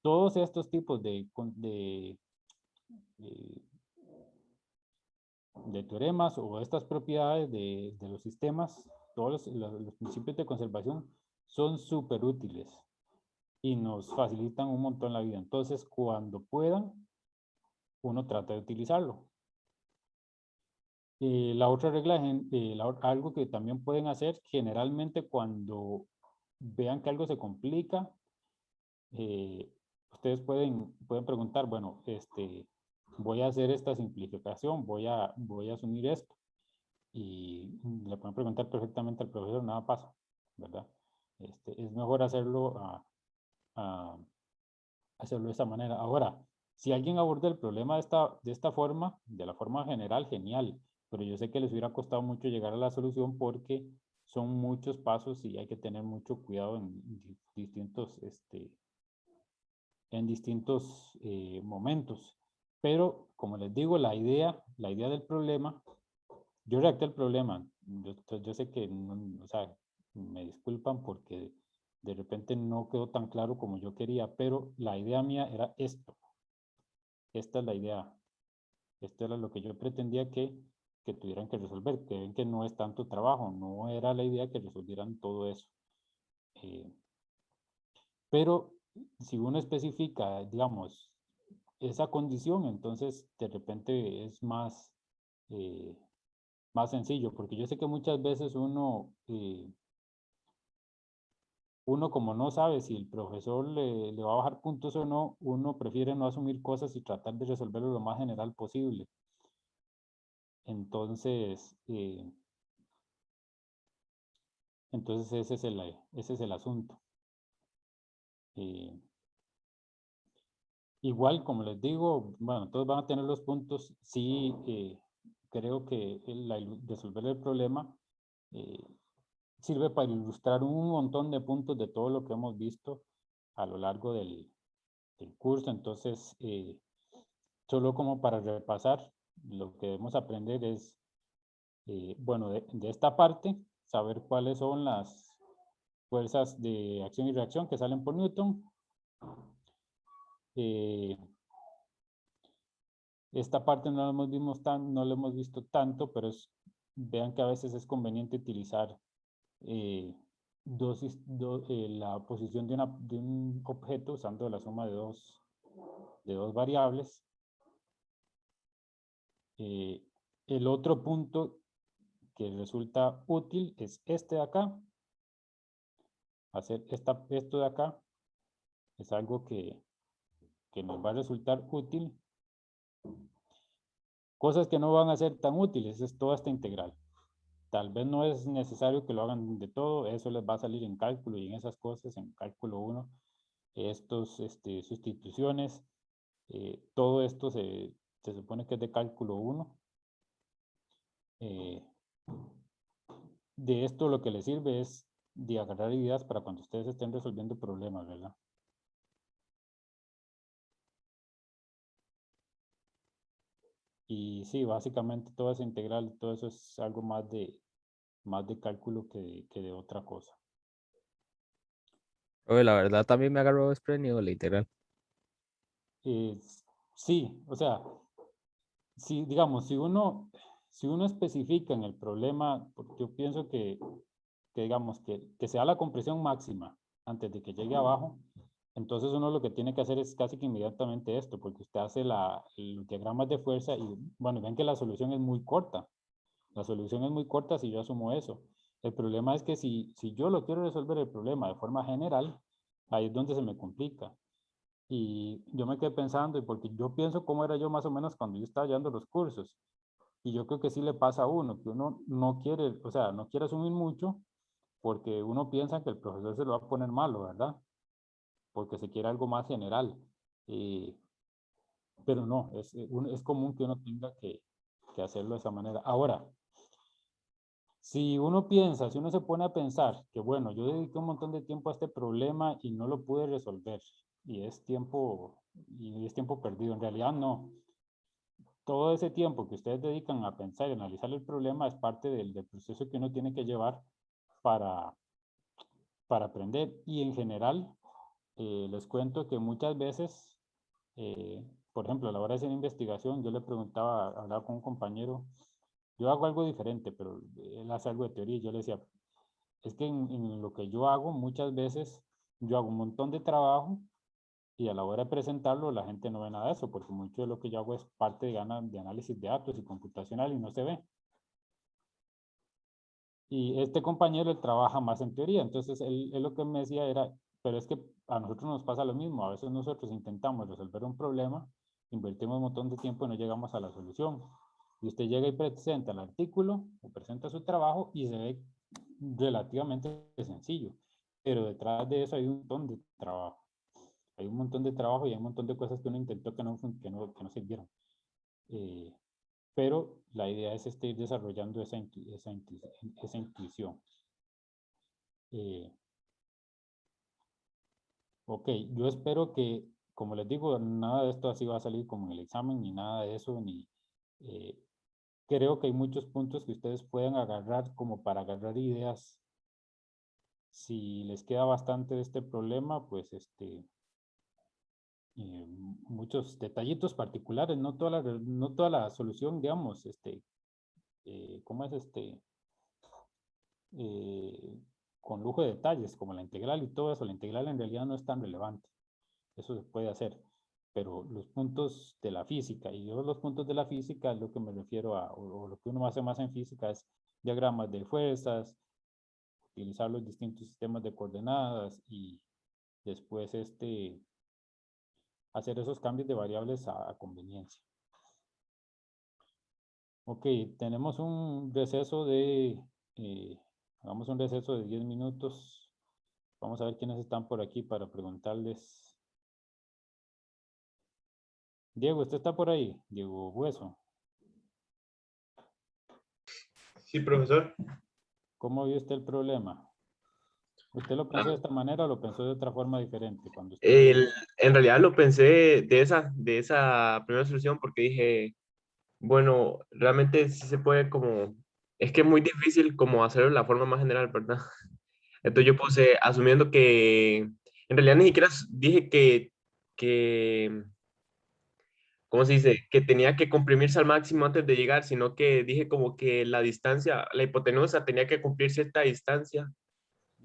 Todos estos tipos de teoremas o estas propiedades de los sistemas, todos los principios de conservación son súper útiles y nos facilitan un montón la vida. Entonces, cuando puedan, uno trata de utilizarlo. La otra regla, algo que también pueden hacer, generalmente cuando vean que algo se complica, ustedes pueden preguntar, bueno, voy a hacer esta simplificación, voy a asumir esto. Y le pueden preguntar perfectamente al profesor, nada pasa, ¿verdad? Es mejor hacerlo hacerlo de esta manera. Ahora, si alguien aborda el problema de esta forma, de la forma general, genial, pero yo sé que les hubiera costado mucho llegar a la solución porque son muchos pasos y hay que tener mucho cuidado en distintos momentos. Pero, como les digo, la idea del problema, yo redacté el problema, yo sé que, o sea, me disculpan porque de repente no quedó tan claro como yo quería, pero la idea mía era esto. Esta es la idea. Esto era lo que yo pretendía que tuvieran que resolver, que ven que no es tanto trabajo, no era la idea que resolvieran todo eso. Pero si uno especifica, digamos, esa condición, entonces de repente es más sencillo, porque yo sé que muchas veces uno como no sabe si el profesor le va a bajar puntos o no, uno prefiere no asumir cosas y tratar de resolverlo lo más general posible. Entonces, ese es el asunto. Igual, como les digo, bueno, todos van a tener los puntos. Sí, creo que resolver el problema sirve para ilustrar un montón de puntos de todo lo que hemos visto a lo largo del curso. Entonces, solo como para repasar, lo que debemos aprender es, bueno, de esta parte, saber cuáles son las fuerzas de acción y reacción que salen por Newton. Esta parte no lo hemos visto tanto, pero vean que a veces es conveniente utilizar la posición de un objeto usando la suma de dos variables. El otro punto que resulta útil es este de acá. Hacer esto de acá es algo que nos va a resultar útil. Cosas que no van a ser tan útiles es toda esta integral. Tal vez no es necesario que lo hagan de todo, eso les va a salir en cálculo y en esas cosas, en cálculo 1, estos sustituciones, todo esto se supone que es de cálculo 1. De esto lo que les sirve es de agarrar ideas para cuando ustedes estén resolviendo problemas, ¿verdad? Y sí, básicamente toda esa integral, todo eso es algo más de cálculo que de otra cosa. Oye, la verdad también me agarró desprevenido la integral. Sí, o sea, si, digamos, si uno especifica en el problema, porque yo pienso que digamos, que sea la compresión máxima antes de que llegue abajo, entonces uno lo que tiene que hacer es casi que inmediatamente esto, porque usted hace los diagramas de fuerza y, bueno, ven que la solución es muy corta. La solución es muy corta si yo asumo eso. El problema es que si yo lo quiero resolver el problema de forma general, ahí es donde se me complica. Y yo me quedé pensando, y porque yo pienso cómo era yo más o menos cuando yo estaba llevando los cursos. Y yo creo que sí le pasa a uno, que uno no quiere, o sea, no quiere asumir mucho porque uno piensa que el profesor se lo va a poner malo, ¿verdad? Porque se quiere algo más general. Pero no, es común que uno tenga que hacerlo de esa manera. Ahora, si uno se pone a pensar que, bueno, yo dediqué un montón de tiempo a este problema y no lo pude resolver, y es tiempo perdido. En realidad no. todo ese tiempo que ustedes dedican a pensar y analizar el problema es parte del proceso que uno tiene que llevar para aprender. Y en general, les cuento que muchas veces, por ejemplo, a la hora de hacer investigación, yo le preguntaba, hablaba con un compañero, yo hago algo diferente, pero él hace algo de teoría, y yo le decía, es que en lo que yo hago, muchas veces yo hago un montón de trabajo y a la hora de presentarlo la gente no ve nada de eso, porque mucho de lo que yo hago es parte de análisis de datos y computacional y no se ve. Y este compañero él trabaja más en teoría, entonces él lo que me decía era, pero es que a nosotros nos pasa lo mismo, a veces nosotros intentamos resolver un problema, invertimos un montón de tiempo y no llegamos a la solución. Y usted llega y presenta el artículo o presenta su trabajo y se ve relativamente sencillo, pero detrás de eso hay un montón de trabajo. Hay un montón de trabajo y hay un montón de cosas que uno intentó que no sirvieron. Pero la idea es ir desarrollando esa intuición. Ok, yo espero que, como les digo, nada de esto así va a salir como en el examen, ni nada de eso, ni creo que hay muchos puntos que ustedes pueden agarrar como para agarrar ideas. Si les queda bastante de este problema, pues muchos detallitos particulares, no toda la solución, digamos, ¿cómo es con lujo de detalles, como la integral y todo eso? La integral en realidad no es tan relevante, eso se puede hacer, pero los puntos de la física, y yo los puntos de la física es lo que me refiero a, o lo que uno hace más en física es diagramas de fuerzas, utilizar los distintos sistemas de coordenadas y después hacer esos cambios de variables a conveniencia. Ok, tenemos un receso hagamos un receso de 10 minutos. Vamos a ver quiénes están por aquí para preguntarles. Diego, ¿usted está por ahí? Diego Hueso. Sí, profesor. ¿Cómo vio usted el problema? ¿Usted lo pensó de esta manera o lo pensó de otra forma diferente? Cuando usted En realidad lo pensé de esa primera solución porque dije, bueno, realmente sí se puede como, es que es muy difícil como hacerlo de la forma más general, ¿verdad? Entonces yo puse, asumiendo que, en realidad ni siquiera dije que, ¿cómo se dice? Que tenía que comprimirse al máximo antes de llegar, sino que dije como que la distancia, la hipotenusa tenía que cumplir cierta distancia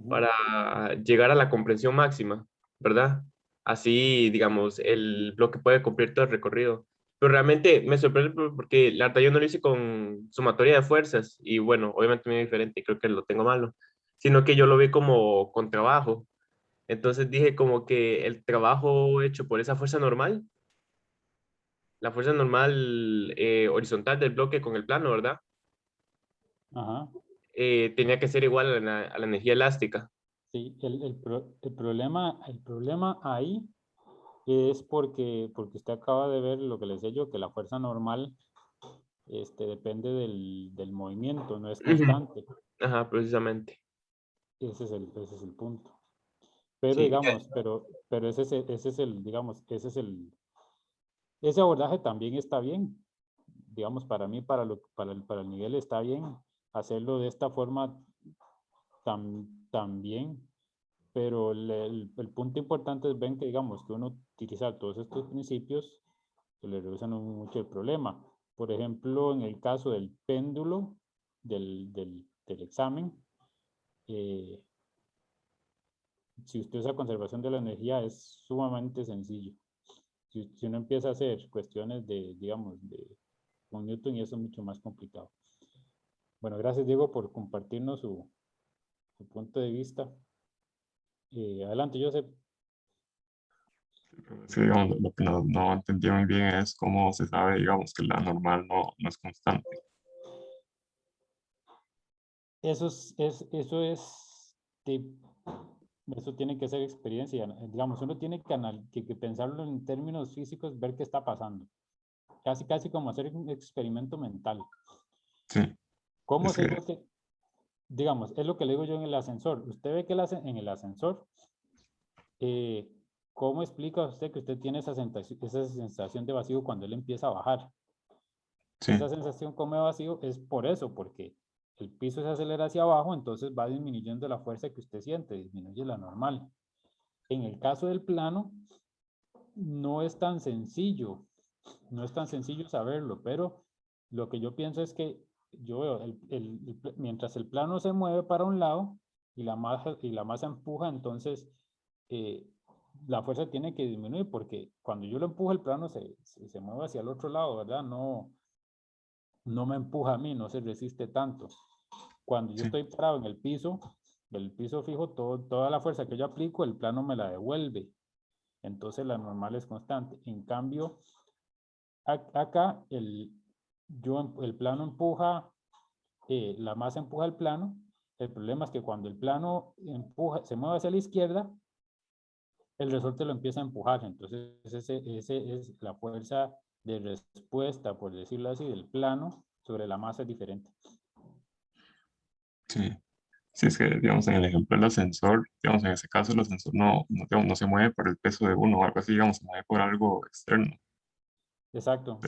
para llegar a la comprensión máxima, ¿verdad? Así, digamos, el bloque puede cumplir todo el recorrido. Pero realmente me sorprende porque la verdad yo no lo hice con sumatoria de fuerzas y bueno, obviamente muy diferente, creo que lo tengo malo, sino que yo lo vi como con trabajo. Entonces dije como que el trabajo hecho por esa fuerza normal, la fuerza normal horizontal del bloque con el plano, ¿verdad? Ajá. Tenía que ser igual a la energía elástica. Sí, el problema ahí es porque usted acaba de ver lo que les decía yo, que la fuerza normal depende del movimiento, no es constante. Ajá, precisamente. Ese es el punto. Pero Sí, digamos, pero digamos, ese abordaje también está bien. Digamos, para mí, para el nivel está bien hacerlo de esta forma también, pero el punto importante es ven que, digamos, que uno utiliza todos estos principios que le reducen mucho el problema. Por ejemplo, en el caso del péndulo del examen, eh, si usted usa conservación de la energía es sumamente sencillo. Si uno empieza a hacer cuestiones digamos, con Newton, y eso es mucho más complicado. Bueno, gracias Diego por compartirnos su punto de vista. Adelante, Joseph. Sí, digamos, lo que no entendí muy bien es cómo se sabe, digamos, que la normal no es constante. Eso tiene que ser experiencia. Digamos, uno tiene que pensarlo en términos físicos, ver qué está pasando. Casi como hacer un experimento mental. Sí, ¿Cómo es sé que yo que, digamos, es lo que le digo yo en el ascensor? Usted ve que en el ascensor, ¿cómo explica usted que usted tiene esa sensación de vacío cuando él empieza a bajar? Sí, Esa sensación como vacío es por eso, porque el piso se acelera hacia abajo, entonces va disminuyendo la fuerza que usted siente, disminuye la normal. En el caso del plano, no es tan sencillo, no es tan sencillo saberlo, pero lo que yo pienso es que yo veo, mientras el plano se mueve para un lado y la masa empuja, entonces la fuerza tiene que disminuir, porque cuando yo lo empujo el plano se mueve hacia el otro lado, ¿verdad? No me empuja a mí, no se resiste tanto. Cuando yo sí, estoy parado en el piso fijo, toda la fuerza que yo aplico, el plano me la devuelve. Entonces la normal es constante. En cambio, acá el plano empuja, la masa empuja el plano. El problema es que cuando el plano empuja, se mueve hacia la izquierda, el resorte lo empieza a empujar. Entonces ese es la fuerza de respuesta, por decirlo así, del plano sobre la masa es diferente. sí. Sí, es que, digamos, en el ejemplo del ascensor, digamos, en ese caso el ascensor digamos, no se mueve por el peso de uno o algo así, digamos, se mueve por algo externo. Exacto.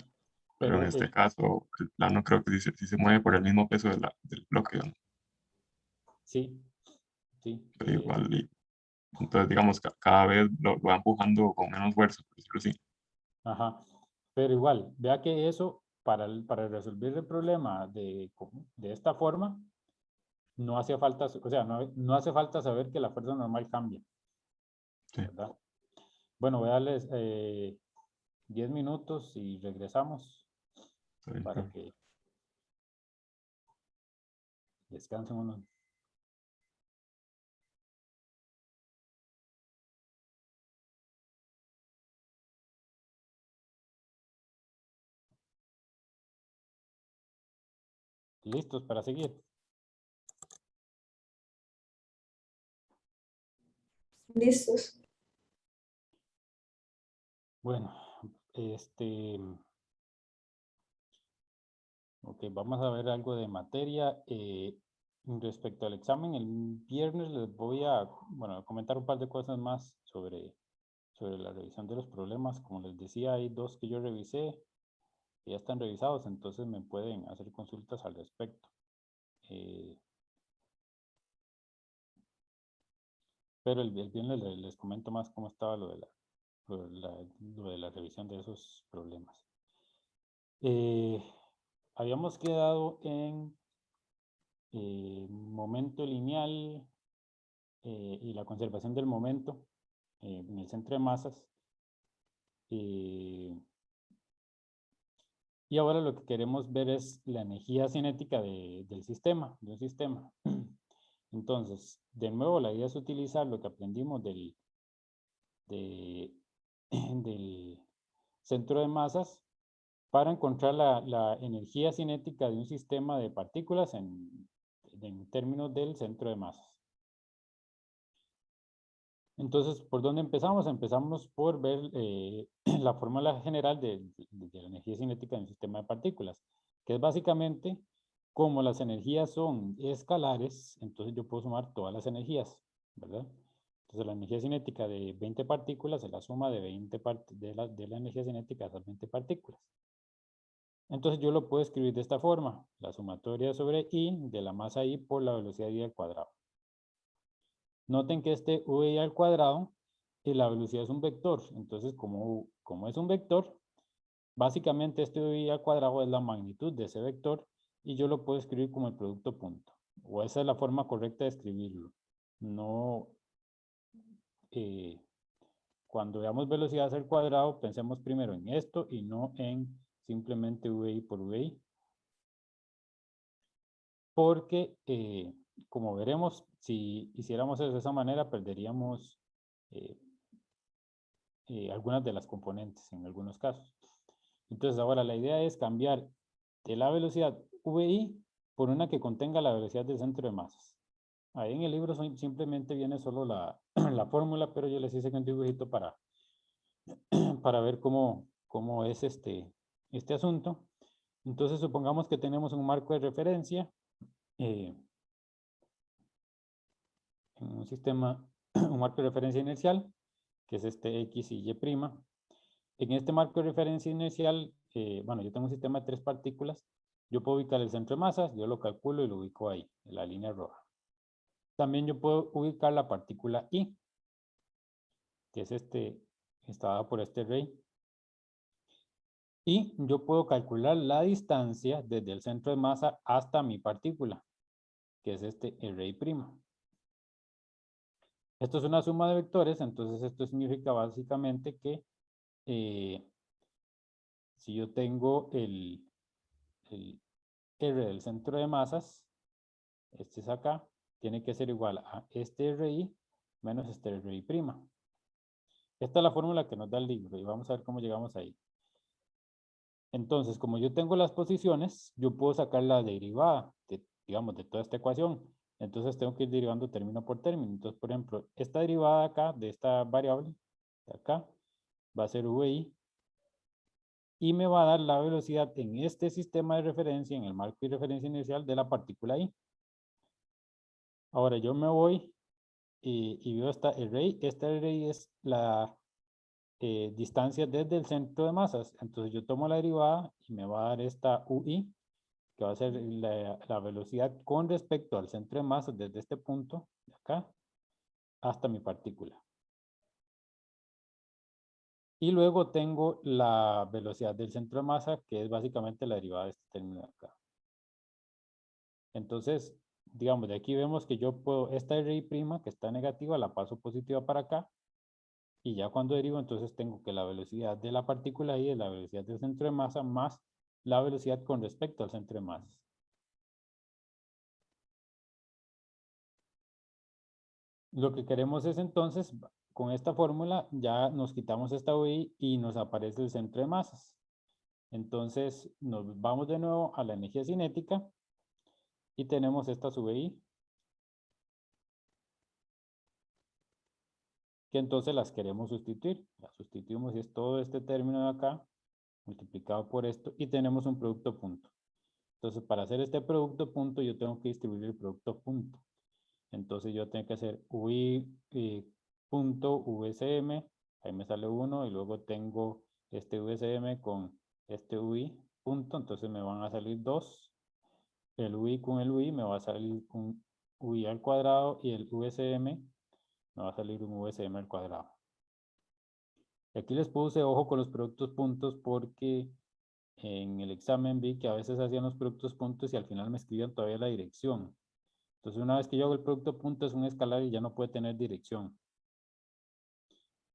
Pero en Pero este caso, el plano creo que sí se mueve por el mismo peso del bloque, ¿no? sí, sí. Pero igual, entonces, digamos, cada vez lo va empujando con menos fuerza, por decirlo así. Ajá. Pero igual, vea que eso, para resolver el problema de esta forma, no hace falta, o sea, no hace falta saber que la fuerza normal cambia, Sí, ¿verdad? Bueno, voy a darles 10 minutos y regresamos está bien, para profe. que descansen unos. ¿Listos para seguir? Listos. Bueno, ok, vamos a ver algo de materia. Respecto al examen, el viernes les voy a, bueno, comentar un par de cosas más sobre la revisión de los problemas. Como les decía, hay 2 que yo revisé, que ya están revisados, entonces me pueden hacer consultas al respecto. Pero el viernes les comento más cómo estaba lo de la revisión de esos problemas. Habíamos quedado en momento lineal y la conservación del momento en el centro de masas. Y ahora lo que queremos ver es la energía cinética del sistema, de un sistema. Entonces, de nuevo, la idea es utilizar lo que aprendimos del centro de masas para encontrar la energía cinética de un sistema de partículas en términos del centro de masas. Entonces, ¿por dónde empezamos? Empezamos por ver la fórmula general de la energía cinética de un sistema de partículas, que es básicamente como las energías son escalares, entonces yo puedo sumar todas las energías, ¿verdad? Entonces la energía cinética de 20 partículas es la suma de, de la energía cinética de esas 20 partículas. Entonces yo lo puedo escribir de esta forma, la sumatoria sobre I de la masa I por la velocidad I al cuadrado. Noten que este VI al cuadrado y la velocidad es un vector. Entonces, como es un vector, básicamente este VI al cuadrado es la magnitud de ese vector y yo lo puedo escribir como el producto punto. O esa es la forma correcta de escribirlo. No, cuando veamos velocidad al cuadrado, pensemos primero en esto y no en simplemente VI por VI. Porque, como veremos, si hiciéramos eso de esa manera, perderíamos algunas de las componentes en algunos casos. Entonces ahora la idea es cambiar de la velocidad VI por una que contenga la velocidad del centro de masas. Ahí en el libro simplemente viene solo la fórmula, pero yo les hice un dibujito para ver cómo es este asunto. Entonces supongamos que tenemos un marco de referencia en un sistema, un marco de referencia inercial, que es este X y Y'. En este marco de referencia inercial, bueno, yo tengo un sistema de 3 partículas, yo puedo ubicar el centro de masas, yo lo calculo y lo ubico ahí, en la línea roja. También yo puedo ubicar la partícula I, que es está dada por este array. Y yo puedo calcular la distancia desde el centro de masa hasta mi partícula, que es este array prima. Esto es una suma de vectores, entonces esto significa básicamente que si yo tengo el R del centro de masas, este es acá, tiene que ser igual a este RI menos este RI prima. Esta es la fórmula que nos da el libro y vamos a ver cómo llegamos ahí. Entonces, como yo tengo las posiciones, yo puedo sacar la derivada, digamos, de toda esta ecuación. Entonces tengo que ir derivando término por término. Entonces, por ejemplo, esta derivada acá, de esta variable, de acá, va a ser VI, y me va a dar la velocidad en este sistema de referencia, en el marco de referencia inicial de la partícula I. Ahora yo me voy y veo esta array. Esta array es la distancia desde el centro de masas. Entonces yo tomo la derivada y me va a dar esta UI, que va a ser la velocidad con respecto al centro de masas desde este punto de acá hasta mi partícula. Y luego tengo la velocidad del centro de masa, que es básicamente la derivada de este término de acá. Entonces, digamos, de aquí vemos que yo puedo, esta array prima que está negativa, la paso positiva para acá. Y ya cuando derivo, entonces tengo que la velocidad de la partícula I es la velocidad del centro de masa más la velocidad con respecto al centro de masas. Lo que queremos es entonces, con esta fórmula, ya nos quitamos esta VI y nos aparece el centro de masas. Entonces, nos vamos de nuevo a la energía cinética y tenemos esta VI, que entonces las queremos sustituir. Las sustituimos y es todo este término de acá multiplicado por esto y tenemos un producto punto. Entonces, para hacer este producto punto, yo tengo que distribuir el producto punto. Entonces, yo tengo que hacer UI punto VCM, ahí me sale 1 y luego tengo este VCM con este UI punto, entonces me van a salir 2. El UI con el UI me va a salir un UI al cuadrado y el VCM me va a salir un VCM al cuadrado. Aquí les puse ojo con los productos puntos porque en el examen vi que a veces hacían los productos puntos y al final me escribían todavía la dirección. Entonces una vez que yo hago el producto punto es un escalar y ya no puede tener dirección,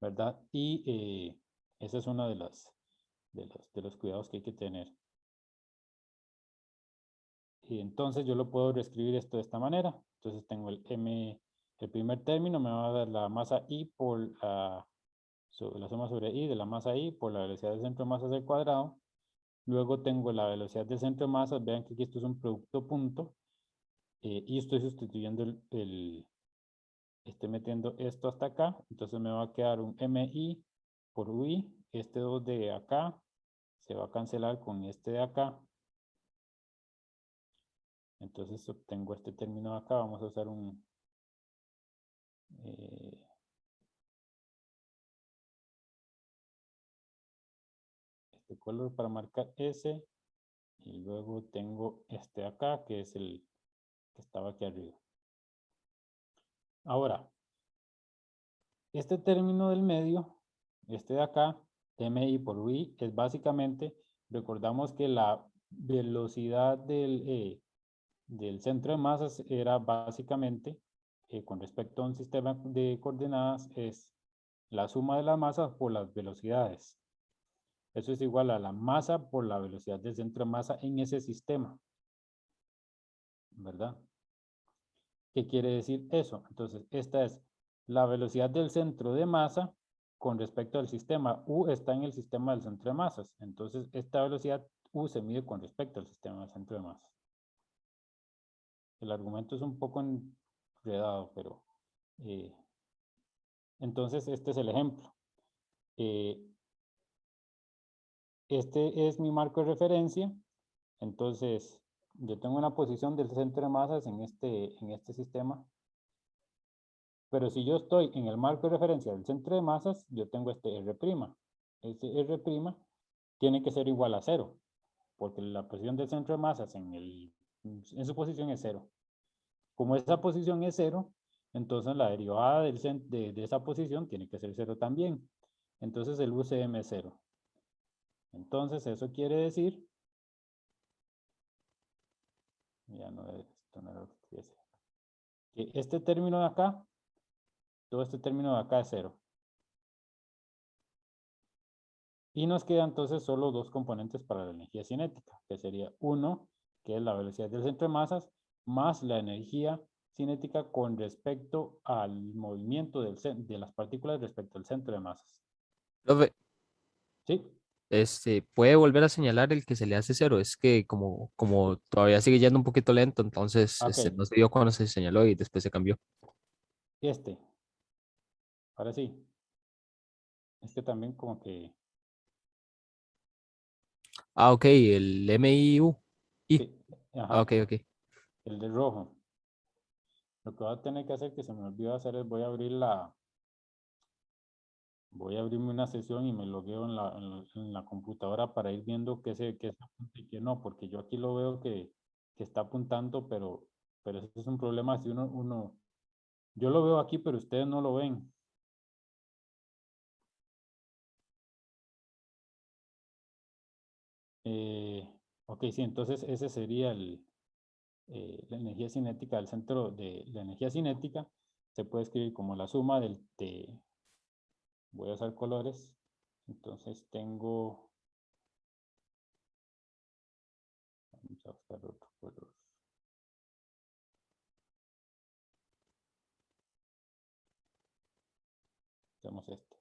¿verdad? Y ese es uno de los cuidados que hay que tener. Y entonces yo lo puedo reescribir esto de esta manera. Entonces tengo el primer término me va a dar la masa I por la suma sobre I de la masa I por la velocidad del centro de masas al cuadrado. Luego tengo la velocidad del centro de masas. Vean que aquí esto es un producto punto. Y estoy sustituyendo estoy metiendo esto hasta acá. Entonces me va a quedar un MI por UI. Este 2 de acá se va a cancelar con este de acá. Entonces obtengo este término de acá. Vamos a usar este color para marcar S. Y luego tengo este de acá, que es el que estaba aquí arriba. Ahora, este término del medio, este de acá, MI por UI, es básicamente, recordamos que la velocidad del centro de masas era básicamente, con respecto a un sistema de coordenadas, es la suma de las masas por las velocidades. Eso es igual a la masa por la velocidad del centro de masa en ese sistema, ¿verdad? ¿Qué quiere decir eso? Entonces, esta es la velocidad del centro de masa con respecto al sistema. U está en el sistema del centro de masas. Entonces, esta velocidad U se mide con respecto al sistema del centro de masas. El argumento es un poco enredado, pero... entonces, este es el ejemplo. Este es mi marco de referencia. Entonces, yo tengo una posición del centro de masas en este sistema. Pero si yo estoy en el marco de referencia del centro de masas, yo tengo este R'. Este R' tiene que ser igual a 0, porque la posición del centro de masas en su posición es 0. Como esa posición es 0, entonces la derivada de esa posición tiene que ser 0 también. Entonces el UCM es 0. Entonces eso quiere decir, ya no, esto no era lo que quería decir, que este término de acá, todo este término de acá es 0. Y nos quedan entonces solo dos componentes para la energía cinética, que sería uno, que es la velocidad del centro de masas, más la energía cinética con respecto al movimiento de las partículas respecto al centro de masas. Profe, ¿Sí? puede volver a señalar el que se le hace 0. Es que como todavía sigue yendo un poquito lento, entonces Ok, no se vio cuando se señaló y después se cambió. ahora sí. Es que también como que, Ah, ok, el MIU. sí, Ah, ajá, ok, ok. el de rojo. Lo que voy a tener que hacer, que se me olvidó hacer, es voy a abrirme una sesión y me logueo en la computadora para ir viendo qué se apunta y qué no, porque yo aquí lo veo que está apuntando, pero ese es un problema si yo lo veo aquí, pero ustedes no lo ven. Ok, sí, entonces ese sería la energía cinética del centro de la energía cinética. Se puede escribir como la suma voy a usar colores. Entonces tengo, vamos a buscar otro color. Tenemos este.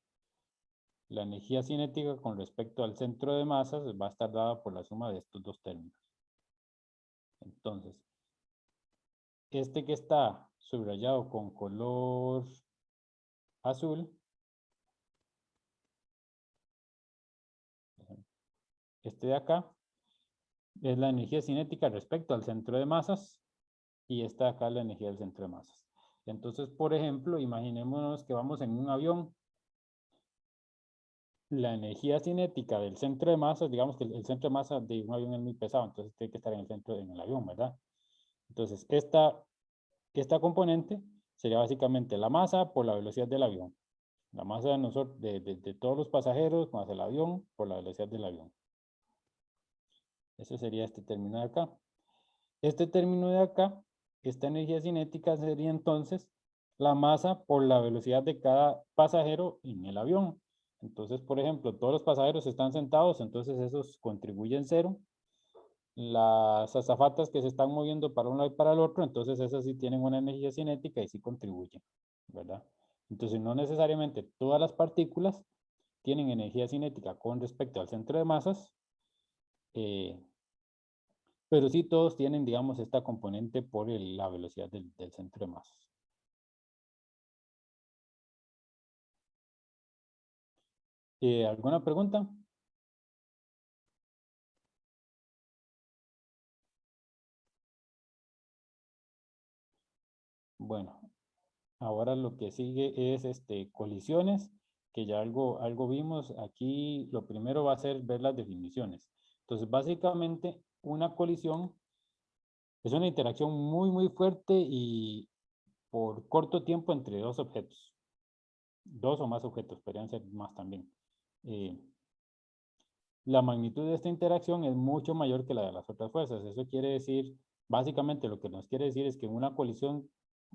La energía cinética con respecto al centro de masas va a estar dada por la suma de estos dos términos. Entonces, este que está subrayado con color azul, este de acá, es la energía cinética respecto al centro de masas y esta de acá es la energía del centro de masas. Entonces, por ejemplo, imaginémonos que vamos en un avión. La energía cinética del centro de masas, digamos que el centro de masa de un avión es muy pesado, entonces tiene que estar en el centro del avión, ¿verdad? Entonces, esta componente sería básicamente la masa por la velocidad del avión. La masa de nosotros, de todos los pasajeros más el avión por la velocidad del avión. Ese sería este término de acá. Este término de acá, esta energía cinética sería entonces la masa por la velocidad de cada pasajero en el avión. Entonces, por ejemplo, todos los pasajeros están sentados, entonces esos contribuyen 0. Las azafatas que se están moviendo para un lado y para el otro, entonces esas sí tienen una energía cinética y sí contribuyen, ¿verdad? Entonces, no necesariamente todas las partículas tienen energía cinética con respecto al centro de masas, pero sí todos tienen, digamos, esta componente por la velocidad del centro de masas. ¿Alguna pregunta? Bueno, ahora lo que sigue es colisiones, que ya algo vimos. Aquí lo primero va a ser ver las definiciones. Entonces, básicamente, una colisión es una interacción muy, muy fuerte y por corto tiempo entre dos objetos. Dos o más objetos, podrían ser más también. La magnitud de esta interacción es mucho mayor que la de las otras fuerzas. Eso quiere decir, básicamente lo que nos quiere decir es que en una colisión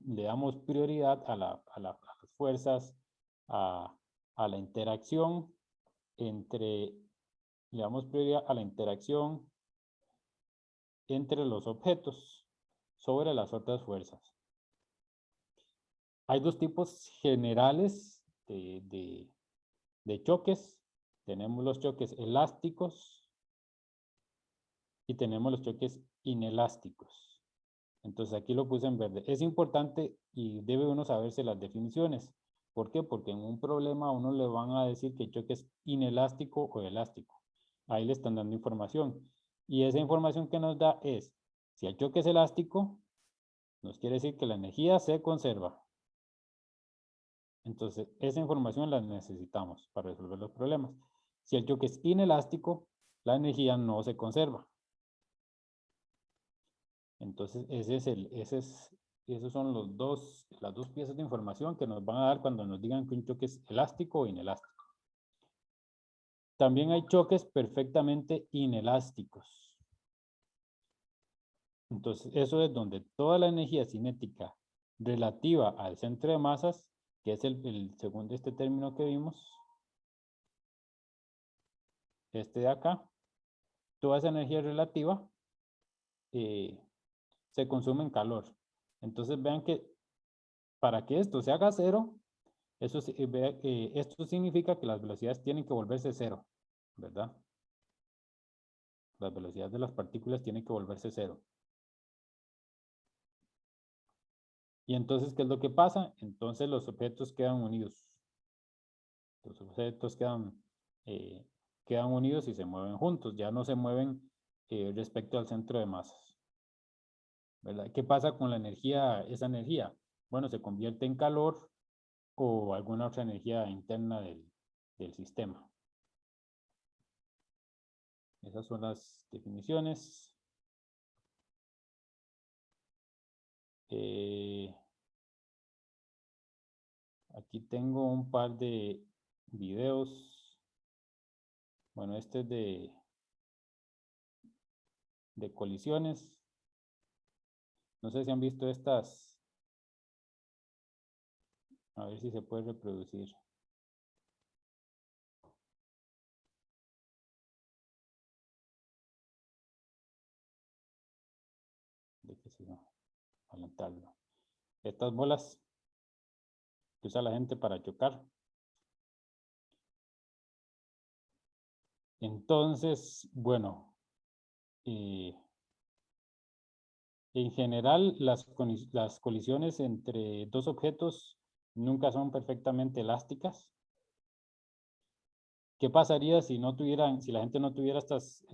le damos prioridad a las fuerzas, a la interacción le damos prioridad a la interacción entre los objetos sobre las otras fuerzas. Hay dos tipos generales de choques. Tenemos los choques elásticos y tenemos los choques inelásticos. Entonces aquí lo puse en verde. Es importante y debe uno saberse las definiciones. ¿Por qué? Porque en un problema a uno le van a decir que el choque es inelástico o elástico. Ahí le están dando información. Y esa información que nos da es, si el choque es elástico, nos quiere decir que la energía se conserva. Entonces, esa información la necesitamos para resolver los problemas. Si el choque es inelástico, la energía no se conserva. Entonces, esos son las dos piezas de información que nos van a dar cuando nos digan que un choque es elástico o inelástico. También hay choques perfectamente inelásticos. Entonces, eso es donde toda la energía cinética relativa al centro de masas, que es según este término que vimos, este de acá, toda esa energía relativa se consume en calor. Entonces vean que para que esto se haga cero, esto significa que las velocidades tienen que volverse cero, ¿verdad? Las velocidades de las partículas tienen que volverse cero. Y entonces, ¿qué es lo que pasa? Entonces los objetos quedan unidos. Los objetos quedan unidos y se mueven juntos, ya no se mueven respecto al centro de masas, ¿verdad? ¿Qué pasa con la energía, esa energía? Bueno, se convierte en calor o alguna otra energía interna del sistema. Esas son las definiciones. Aquí tengo un par de videos. Bueno, este es de colisiones. No sé si han visto estas. A ver si se puede reproducir. De que si no, alentarlo. Estas bolas que usa la gente para chocar. Entonces, bueno, en general las colisiones entre dos objetos nunca son perfectamente elásticas. ¿Qué pasaría si la gente no tuviera esas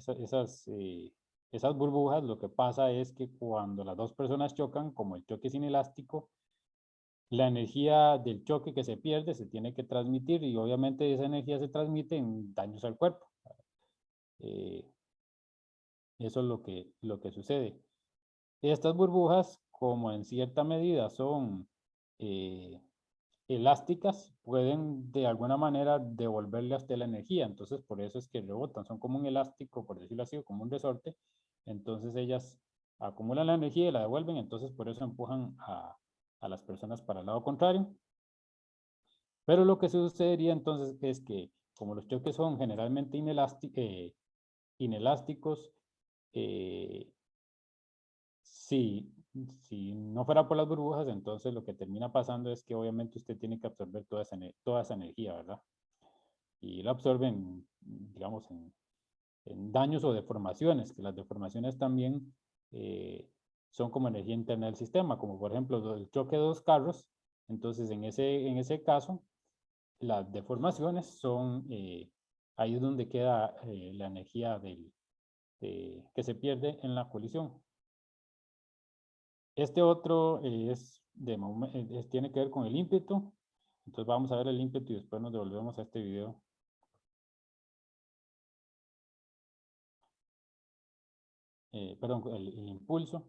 burbujas? Lo que pasa es que cuando las dos personas chocan, como el choque es inelástico, la energía del choque que se pierde se tiene que transmitir y obviamente esa energía se transmite en daños al cuerpo. Eso es lo que sucede. Estas burbujas, como en cierta medida son elásticas, pueden de alguna manera devolverle a usted la energía. Entonces, por eso es que rebotan. Son como un elástico, por decirlo así, o como un resorte. Entonces, ellas acumulan la energía y la devuelven. Entonces, por eso empujan a las personas para el lado contrario. Pero lo que sucedería entonces es que, como los choques son generalmente inelásticos, si no fuera por las burbujas, entonces lo que termina pasando es que obviamente usted tiene que absorber toda esa energía, ¿verdad? Y la absorben, digamos, en daños o deformaciones, que las deformaciones también son como energía interna del sistema, como por ejemplo el choque de dos carros. Entonces en ese caso, las deformaciones son, ahí es donde queda la energía que se pierde en la colisión. Este otro tiene que ver con el ímpetu. Entonces vamos a ver el ímpetu y después nos devolvemos a este video. Perdón, el impulso.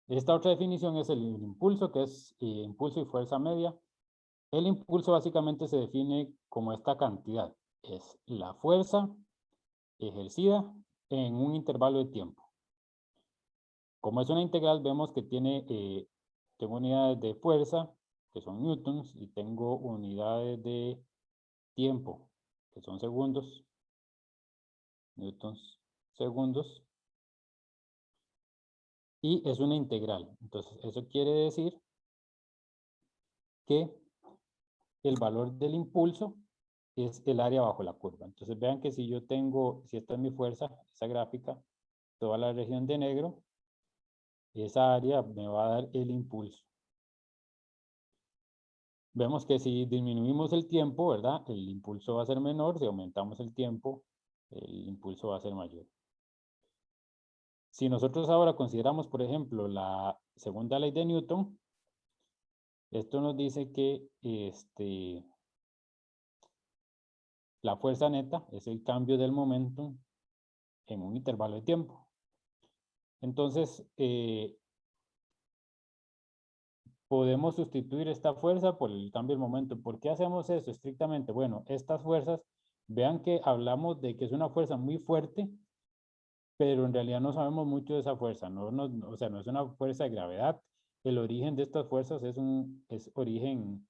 Esta otra definición es el impulso, que es impulso y fuerza media. El impulso básicamente se define como esta cantidad. Es la fuerza ejercida en un intervalo de tiempo. Como es una integral, vemos que tengo unidades de fuerza, que son newtons, y tengo unidades de tiempo, que son segundos, newtons segundos, y es una integral. Entonces, eso quiere decir que el valor del impulso es el área bajo la curva. Entonces, vean que si esta es mi fuerza, esa gráfica, toda la región de negro, esa área me va a dar el impulso. Vemos que si disminuimos el tiempo, ¿verdad? El impulso va a ser menor. Si aumentamos el tiempo, el impulso va a ser mayor. Si nosotros ahora consideramos, por ejemplo, la segunda ley de Newton, esto nos dice que la fuerza neta es el cambio del momentum en un intervalo de tiempo. Entonces, podemos sustituir esta fuerza por el cambio del momento. ¿Por qué hacemos eso estrictamente? Bueno, estas fuerzas, vean que hablamos de que es una fuerza muy fuerte, pero en realidad no sabemos mucho de esa fuerza. O sea, no es una fuerza de gravedad. El origen de estas fuerzas es origen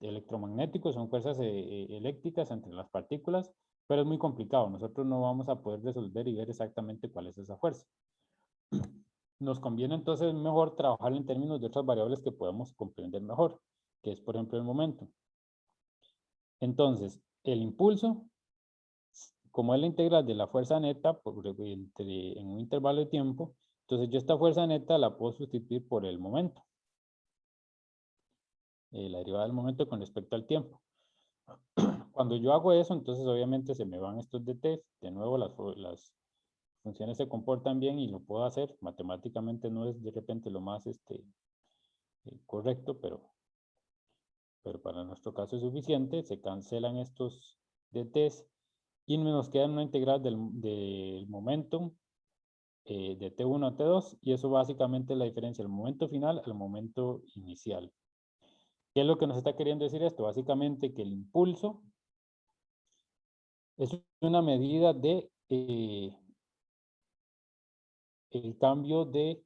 electromagnético, son fuerzas eléctricas entre las partículas, pero es muy complicado. Nosotros no vamos a poder resolver y ver exactamente cuál es esa fuerza. Nos conviene entonces mejor trabajar en términos de otras variables que podemos comprender mejor, que es por ejemplo el momento. Entonces, el impulso, como es la integral de la fuerza neta en un intervalo de tiempo, entonces yo esta fuerza neta la puedo sustituir por el momento. La derivada del momento con respecto al tiempo. Cuando yo hago eso, entonces obviamente se me van estos dt. De nuevo las funciones se comportan bien y lo puedo hacer. Matemáticamente no es de repente lo más correcto, pero para nuestro caso es suficiente. Se cancelan estos dt's y nos queda una integral del momentum de t1 a t2, y eso básicamente es la diferencia del momento final al momento inicial. ¿Qué es lo que nos está queriendo decir esto? Básicamente que el impulso es una medida de el cambio de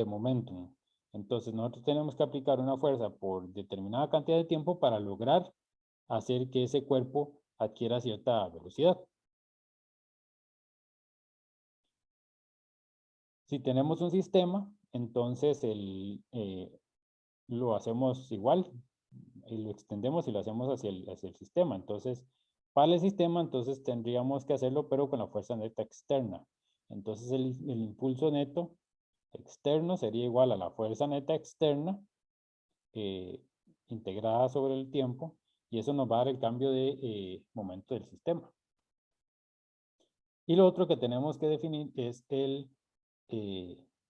momentum. Entonces nosotros tenemos que aplicar una fuerza por determinada cantidad de tiempo para lograr hacer que ese cuerpo adquiera cierta velocidad. Si tenemos un sistema, entonces lo hacemos igual, y lo extendemos y lo hacemos hacia el sistema. Entonces, para el sistema, entonces tendríamos que hacerlo, pero con la fuerza neta externa. Entonces, el impulso neto externo sería igual a la fuerza neta externa integrada sobre el tiempo, y eso nos va a dar el cambio de momento del sistema. Y lo otro que tenemos que definir es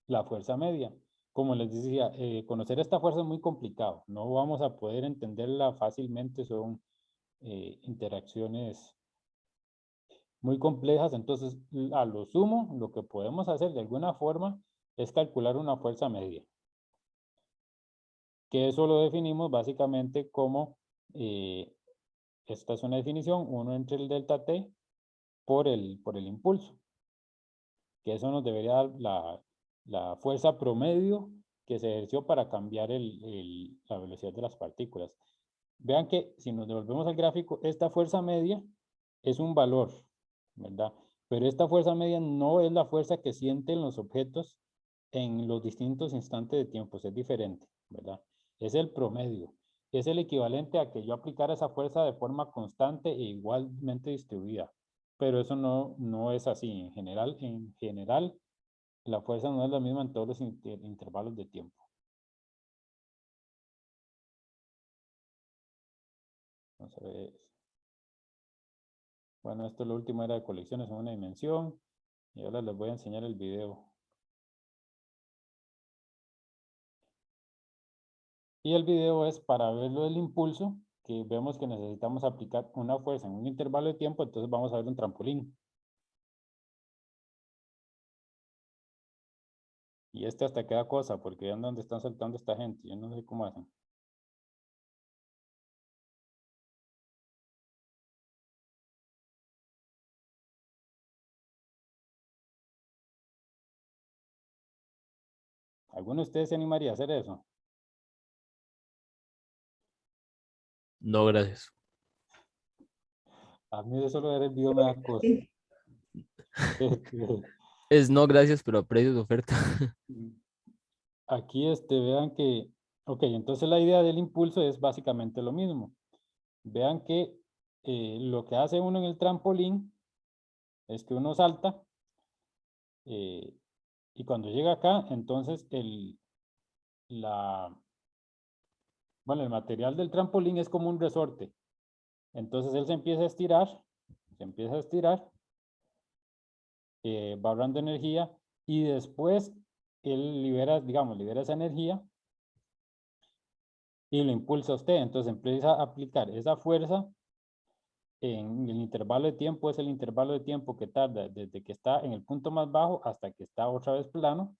la fuerza media. Como les decía, conocer esta fuerza es muy complicado. No vamos a poder entenderla fácilmente. Son interacciones muy complejas. Entonces, a lo sumo, lo que podemos hacer de alguna forma es calcular una fuerza media. Que eso lo definimos básicamente como, esta es una definición, 1 entre el delta t por el impulso. Que eso nos debería dar la fuerza promedio que se ejerció para cambiar la velocidad de las partículas. Vean que si nos devolvemos al gráfico, esta fuerza media es un valor, ¿verdad? Pero esta fuerza media no es la fuerza que sienten los objetos en los distintos instantes de tiempo, es diferente, ¿verdad? Es el promedio. Es el equivalente a que yo aplicara esa fuerza de forma constante e igualmente distribuida. Pero eso no es así. En general, la fuerza no es la misma en todos los intervalos de tiempo. Vamos a ver. Bueno, esto lo último era de colecciones en una dimensión. Y ahora les voy a enseñar el video. Y el video es para ver lo del impulso, que vemos que necesitamos aplicar una fuerza en un intervalo de tiempo, entonces vamos a ver un trampolín. Y hasta queda cosa, porque vean dónde están saltando esta gente. Yo no sé cómo hacen. ¿Alguno de ustedes se animaría a hacer eso? No, gracias. A mí de solo ver el video me da cosa. Es no, gracias, pero aprecio su oferta. Aquí vean que, ok, entonces la idea del impulso es básicamente lo mismo. Vean que lo que hace uno en el trampolín es que uno salta y cuando llega acá, entonces el material del trampolín es como un resorte. Entonces él se empieza a estirar, va ahorrando energía y después él libera esa energía y lo impulsa a usted. Entonces empieza a aplicar esa fuerza en el intervalo de tiempo, es el intervalo de tiempo que tarda desde que está en el punto más bajo hasta que está otra vez plano.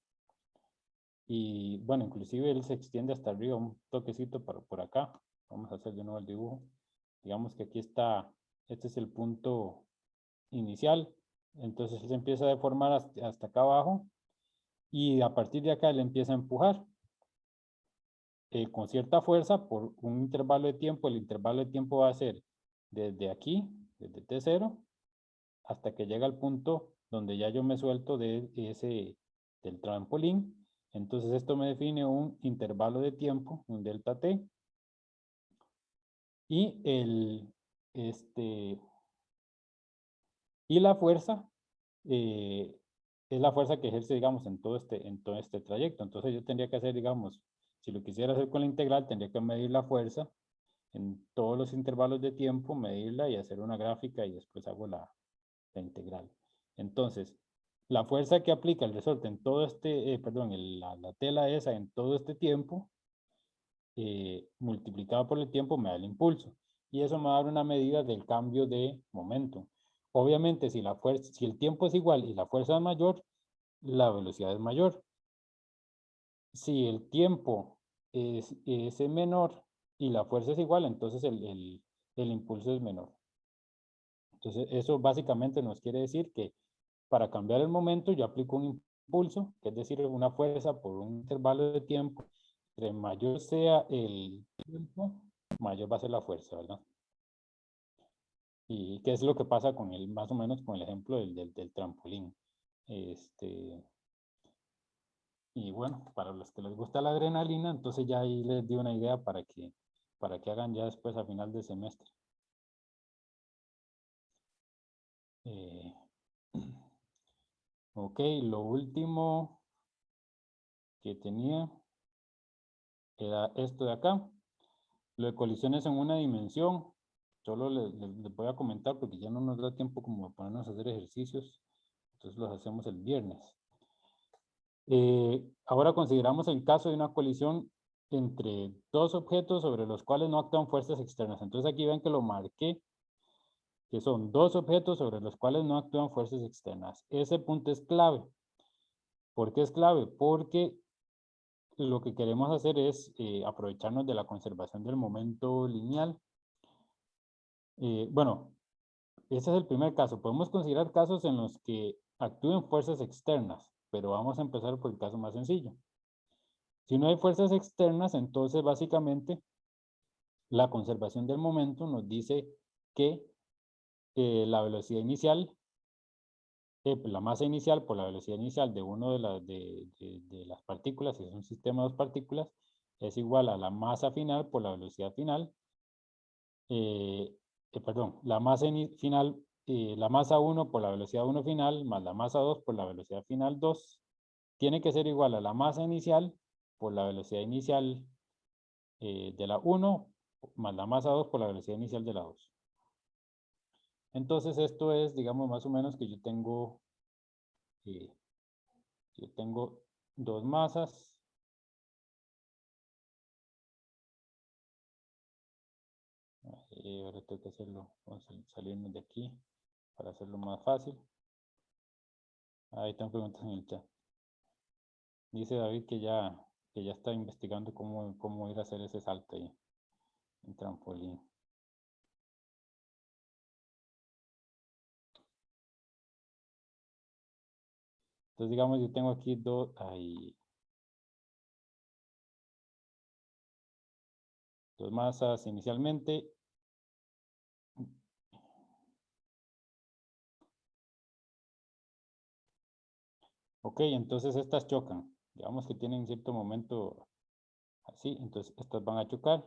Y bueno, inclusive él se extiende hasta arriba un toquecito por acá. Vamos a hacer de nuevo el dibujo. Digamos que aquí está, este es el punto inicial. Entonces él se empieza a deformar hasta acá abajo. Y a partir de acá él empieza a empujar. Con cierta fuerza por un intervalo de tiempo. El intervalo de tiempo va a ser desde aquí, desde T0, hasta que llega al punto donde ya yo me suelto del trampolín. Entonces esto me define un intervalo de tiempo, un delta T. Y y la fuerza es la fuerza que ejerce, digamos, en todo este trayecto. Entonces yo tendría que hacer, digamos, si lo quisiera hacer con la integral, tendría que medir la fuerza en todos los intervalos de tiempo, medirla y hacer una gráfica y después hago la integral. Entonces, la fuerza que aplica el resorte en todo la tela esa en todo este tiempo, multiplicado por el tiempo, me da el impulso. Y eso me va a dar una medida del cambio de momento. Obviamente, si el tiempo es igual y la fuerza es mayor, la velocidad es mayor. Si el tiempo es menor y la fuerza es igual, entonces el impulso es menor. Entonces, eso básicamente nos quiere decir que para cambiar el momento yo aplico un impulso, que es decir, una fuerza por un intervalo de tiempo. Entre mayor sea el tiempo, mayor va a ser la fuerza, ¿verdad? Y qué es lo que pasa con más o menos con el ejemplo del trampolín. Y bueno, para los que les gusta la adrenalina, entonces ya ahí les di una idea para que hagan ya después a final de semestre. Ok, lo último que tenía era esto de acá. Lo de colisiones en una dimensión. Solo les voy a comentar porque ya no nos da tiempo como ponernos a hacer ejercicios. Entonces los hacemos el viernes. Ahora consideramos el caso de una colisión entre dos objetos sobre los cuales no actúan fuerzas externas. Entonces aquí ven que lo marqué, que son dos objetos sobre los cuales no actúan fuerzas externas. Ese punto es clave. ¿Por qué es clave? Porque lo que queremos hacer es aprovecharnos de la conservación del momento lineal. Bueno, ese es el primer caso. Podemos considerar casos en los que actúen fuerzas externas, pero vamos a empezar por el caso más sencillo. Si no hay fuerzas externas, entonces básicamente la conservación del momento nos dice que la velocidad inicial, la masa inicial por la velocidad inicial de una de las partículas, si es un sistema de dos partículas, es igual a la masa final por la velocidad final. La masa final, la masa 1 por la velocidad 1 final, más la masa 2 por la velocidad final 2, tiene que ser igual a la masa inicial por la velocidad inicial de la 1, más la masa 2 por la velocidad inicial de la 2. Entonces esto es, digamos, más o menos que yo tengo dos masas. Ahora tengo que hacerlo, vamos a salirnos de aquí para hacerlo más fácil. Ahí tengo preguntas en el chat. Dice David que ya está investigando cómo ir a hacer ese salto ahí en trampolín. Entonces, digamos, yo tengo aquí dos masas inicialmente. Ok, entonces estas chocan. Digamos que tienen cierto momento así, entonces estas van a chocar.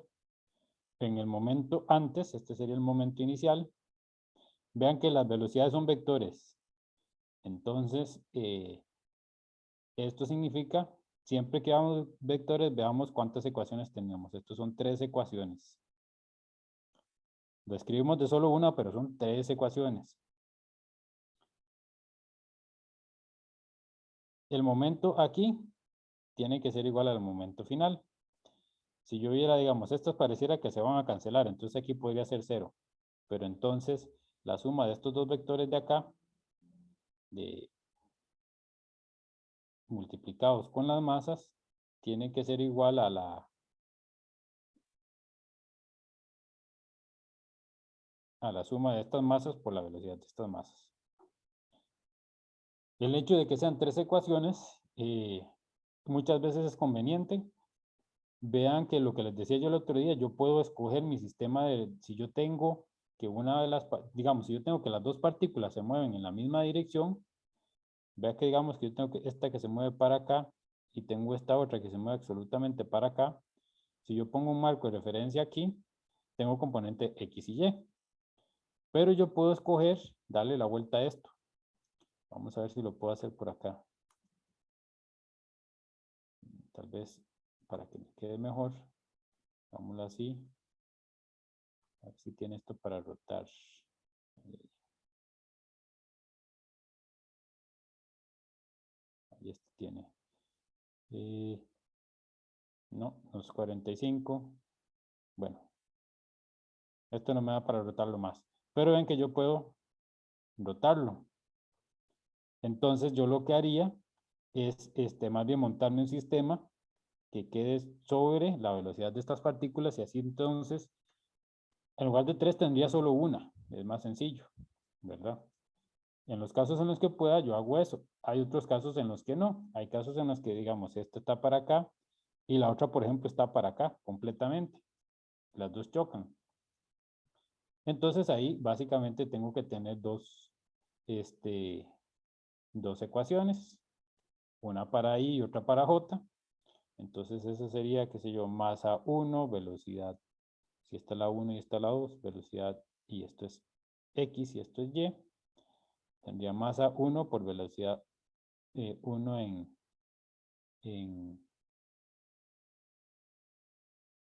En el momento antes, este sería el momento inicial. Vean que las velocidades son vectores. Entonces, esto significa, siempre que veamos vectores, veamos cuántas ecuaciones tenemos. Estos son 3 ecuaciones. Lo escribimos de solo una, pero son 3 ecuaciones. El momento aquí tiene que ser igual al momento final. Si yo viera, digamos, estos pareciera que se van a cancelar, entonces aquí podría ser 0. Pero entonces la suma de estos dos vectores de acá, multiplicados con las masas, tiene que ser igual a la suma de estas masas por la velocidad de estas masas. El hecho de que sean 3 ecuaciones, muchas veces es conveniente. Vean que lo que les decía yo el otro día, yo puedo escoger mi sistema si yo tengo que una de las, digamos, si yo tengo que las dos partículas se mueven en la misma dirección, vea que digamos que yo tengo que esta que se mueve para acá y tengo esta otra que se mueve absolutamente para acá. Si yo pongo un marco de referencia aquí, tengo componente X y Y. Pero yo puedo escoger darle la vuelta a esto. Vamos a ver si lo puedo hacer por acá. Tal vez para que me quede mejor. Hagámoslo así. A ver si tiene esto para rotar. Y este tiene. No, los 45. Bueno. Esto no me da para rotarlo más. Pero ven que yo puedo rotarlo. Entonces yo lo que haría es más bien montarme un sistema que quede sobre la velocidad de estas partículas y así entonces en lugar de 3 tendría solo una. Es más sencillo, ¿verdad? En los casos en los que pueda yo hago eso. Hay otros casos en los que no. Hay casos en los que digamos esta está para acá y la otra por ejemplo está para acá completamente. Las dos chocan. Entonces ahí básicamente tengo que tener dos ecuaciones, una para I y otra para J. Entonces eso sería, qué sé yo, masa 1, velocidad, si esta es la 1 y esta es la 2, velocidad, y esto es X y esto es Y. Tendría masa 1 por velocidad 1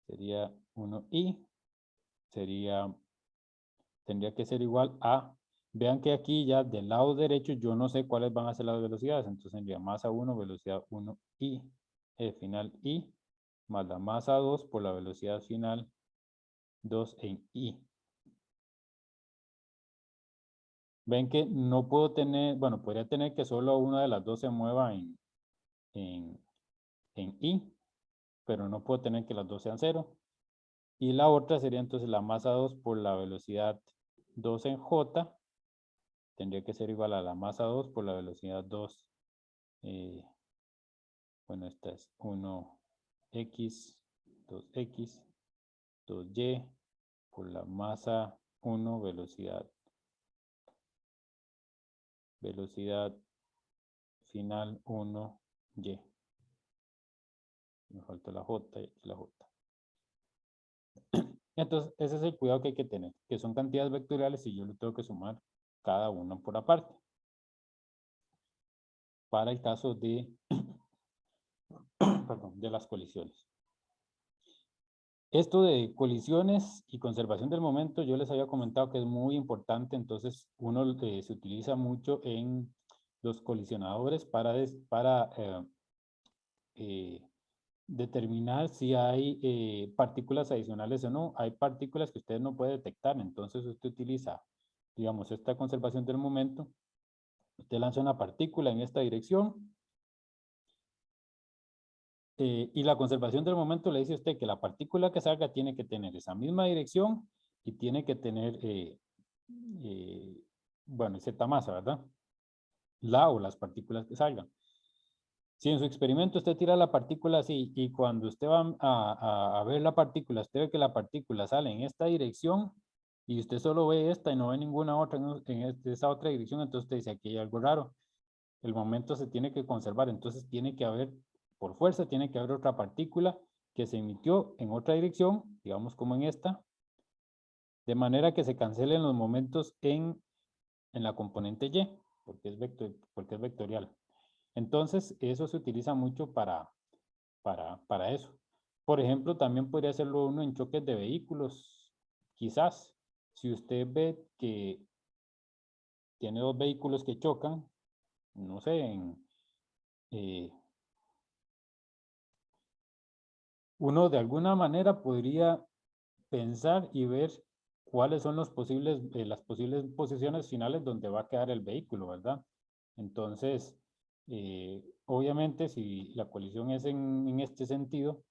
sería 1i, tendría que ser igual a, vean que aquí ya del lado derecho yo no sé cuáles van a ser las velocidades, entonces tendría masa 1, velocidad 1i, final i, más la masa 2 por la velocidad final 2 en i. Ven que no puedo tener, bueno, podría tener que solo una de las dos se mueva en i, pero no puedo tener que las dos sean 0. Y la otra sería entonces la masa 2 por la velocidad 2 en j. Tendría que ser igual a la masa 2 por la velocidad 2. Bueno, esta es 1x, 2x, 2y por la masa 1 velocidad final 1y. Me falta la j y aquí la j. Entonces, ese es el cuidado que hay que tener, que son cantidades vectoriales y yo le tengo que sumar cada una por aparte. Para el caso de, perdón, de las colisiones. Esto de colisiones y conservación del momento, yo les había comentado que es muy importante, entonces uno se utiliza mucho en los colisionadores para determinar si hay partículas adicionales o no. Hay partículas que usted no puede detectar, entonces usted utiliza, digamos, esta conservación del momento. Usted lanza una partícula en esta dirección y la conservación del momento le dice a usted que la partícula que salga tiene que tener esa misma dirección y tiene que tener, bueno, cierta masa, ¿verdad? La o las partículas que salgan. Si en su experimento usted tira la partícula así y cuando usted va a ver la partícula, usted ve que la partícula sale en esta dirección y usted solo ve esta y no ve ninguna otra en esa otra dirección, entonces usted dice aquí hay algo raro. El momento se tiene que conservar, entonces tiene que haber, por fuerza, tiene que haber otra partícula que se emitió en otra dirección, digamos como en esta, de manera que se cancelen los momentos en la componente Y, porque es vectorial. Entonces, eso se utiliza mucho para eso. Por ejemplo, también podría hacerlo uno en choques de vehículos. Quizás, si usted ve que tiene dos vehículos que chocan, no sé, uno de alguna manera podría pensar y ver cuáles son las posibles posiciones finales donde va a quedar el vehículo, ¿verdad? Entonces, obviamente, si la colisión es en este sentido,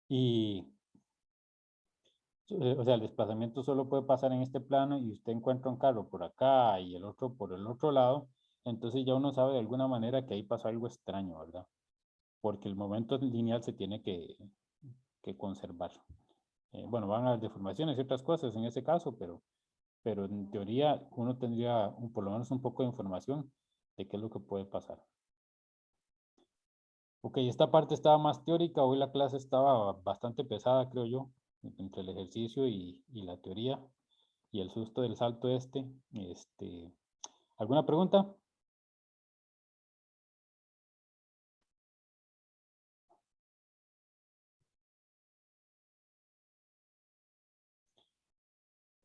y, o sea, el desplazamiento solo puede pasar en este plano y usted encuentra un carro por acá y el otro por el otro lado, entonces ya uno sabe de alguna manera que ahí pasó algo extraño, ¿verdad? Porque el momento lineal se tiene que conservar. Bueno, van a haber deformaciones y otras cosas en ese caso, pero en teoría uno tendría por lo menos un poco de información de qué es lo que puede pasar. Ok, esta parte estaba más teórica, hoy la clase estaba bastante pesada, creo yo, entre el ejercicio y la teoría y el susto del salto este. ¿Alguna pregunta?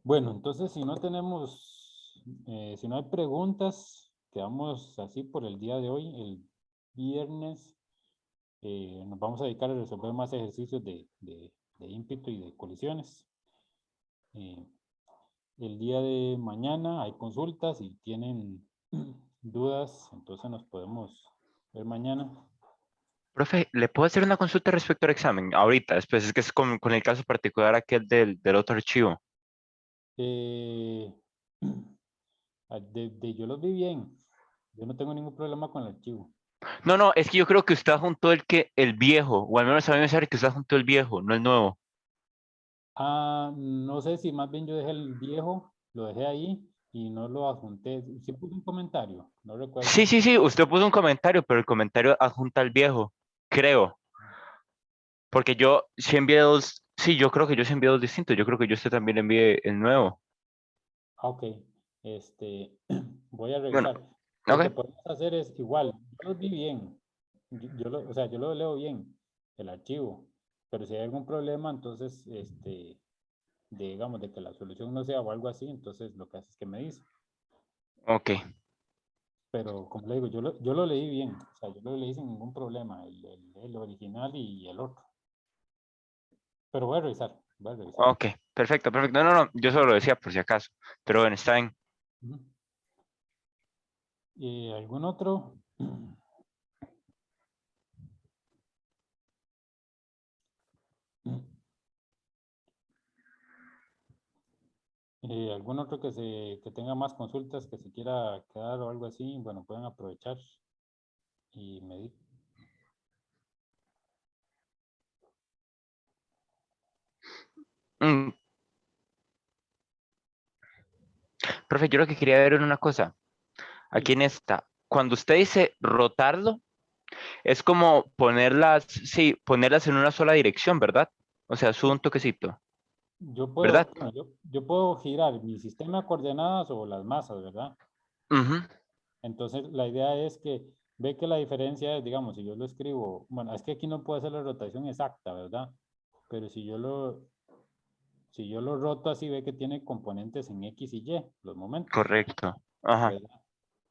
Bueno, entonces si no tenemos, si no hay preguntas, quedamos así por el día de hoy. El viernes nos vamos a dedicar a resolver más ejercicios de ímpetu y de colisiones. El día de mañana hay consultas, si tienen dudas, entonces nos podemos ver mañana. Profe, ¿le puedo hacer una consulta respecto al examen? Ahorita, después es que es con el caso particular aquel del otro archivo. Eh, yo los vi bien. Yo no tengo ningún problema con el archivo. No, no, es que yo creo que usted adjuntó el viejo, o al menos a mí me sale que usted adjuntó el viejo, no el nuevo. No sé si más bien yo dejé el viejo, lo dejé ahí y no lo adjunté. Sí puse un comentario, no recuerdo. Sí, sí, sí, usted puso un comentario, pero el comentario adjunta el viejo, creo. Porque yo sí envié dos, sí, yo creo que yo sí envié dos distintos, yo creo que yo usted también envié el nuevo. Ok, voy a Bueno, revisar. Lo que ok, podemos hacer es igual, yo los vi bien, o sea, yo lo leo bien, el archivo, pero si hay algún problema, entonces, digamos, de que la solución no sea o algo así, entonces lo que hace es que me dice. ok, Pero como le digo, yo lo leí bien, o sea, yo lo leí sin ningún problema, el original y el otro. Pero voy a revisar, voy a revisar. ok, perfecto, perfecto. No, no, yo solo lo decía por si acaso, pero bueno, está bien. Ujú. ¿Algún otro? ¿Algún otro que tenga más consultas, que se quiera quedar o algo así? Bueno, pueden aprovechar y medir. Mm, profe, yo lo que quería ver era una cosa. Aquí Sí, en esta, cuando usted dice rotarlo, es como ponerlas, sí, ponerlas en una sola dirección, ¿verdad? O sea, sube un toquecito, yo ¿verdad? puedo, bueno, yo puedo girar mi sistema de coordenadas o las masas, ¿verdad? Ujú, Entonces, la idea es que ve que la diferencia es, digamos, si yo lo escribo, bueno, es que aquí no puedo hacer la rotación exacta, ¿verdad? Pero si yo lo roto así, ve que tiene componentes en X y Y, los momentos, correcto. Ajá. ¿verdad?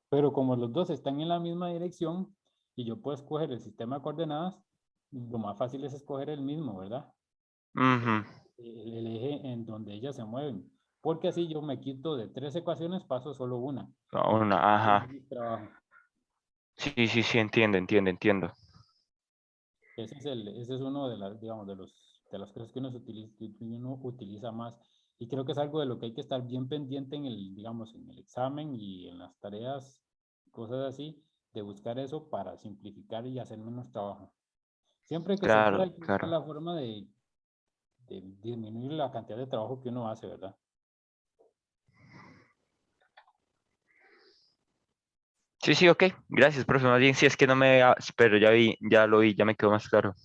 Pero como los dos están en la misma dirección y yo puedo escoger el sistema de coordenadas, lo más fácil es escoger el mismo, ¿verdad? Ujú, El eje en donde ellas se mueven. Porque así yo me quito de 3 ecuaciones, paso solo una. Y me una, quito ajá. más trabajo. Sí, sí, sí, entiendo, entiendo, entiendo. Ese es uno de las, digamos, de las cosas que uno utiliza más. Y creo que es algo de lo que hay que estar bien pendiente en el, digamos, en el examen y en las tareas, cosas así, de buscar eso para simplificar y hacer menos trabajo. Siempre que se pueda, Claro, hay que buscar claro. la forma de disminuir la cantidad de trabajo que uno hace, ¿verdad? Sí, sí, ok. Gracias, profe. Más bien, sí, es que no me... pero ya vi, ya lo vi, ya me quedó más claro.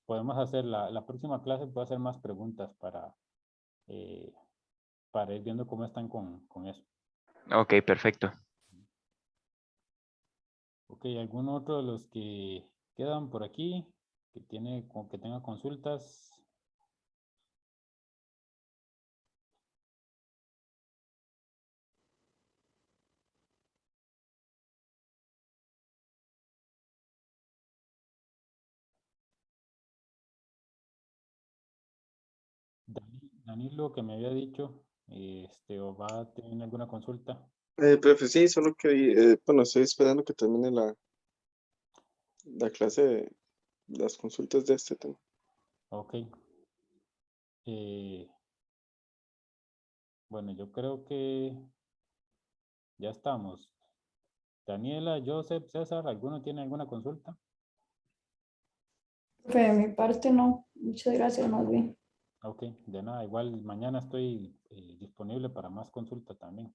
Podemos hacer la próxima clase, puedo hacer más preguntas eh, para ir viendo cómo están con eso. Ok, perfecto. Ok, ¿algún otro de los que quedan por aquí que tenga consultas? Danilo, que me había dicho, o va a tener alguna consulta. Profe, sí, solo que, bueno, estoy esperando que termine la clase de las consultas de este tema. Ok. Bueno, yo creo que ya estamos. Daniela, Joseph, César, ¿alguno tiene alguna consulta? Profe, de mi parte no. Muchas gracias, más bien. Ok, de nada, igual mañana estoy disponible para más consulta también.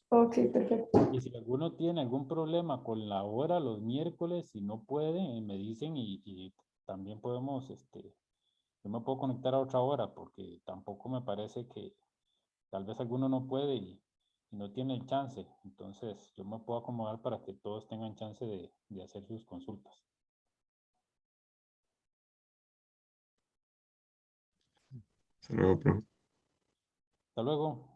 Ok, perfecto. Y si alguno tiene algún problema con la hora los miércoles, si no puede, me dicen y también podemos, yo me puedo conectar a otra hora porque tampoco me parece que tal vez alguno no puede y no tiene el chance. Entonces yo me puedo acomodar para que todos tengan chance de hacer sus consultas. Hasta luego, profe. Hasta luego.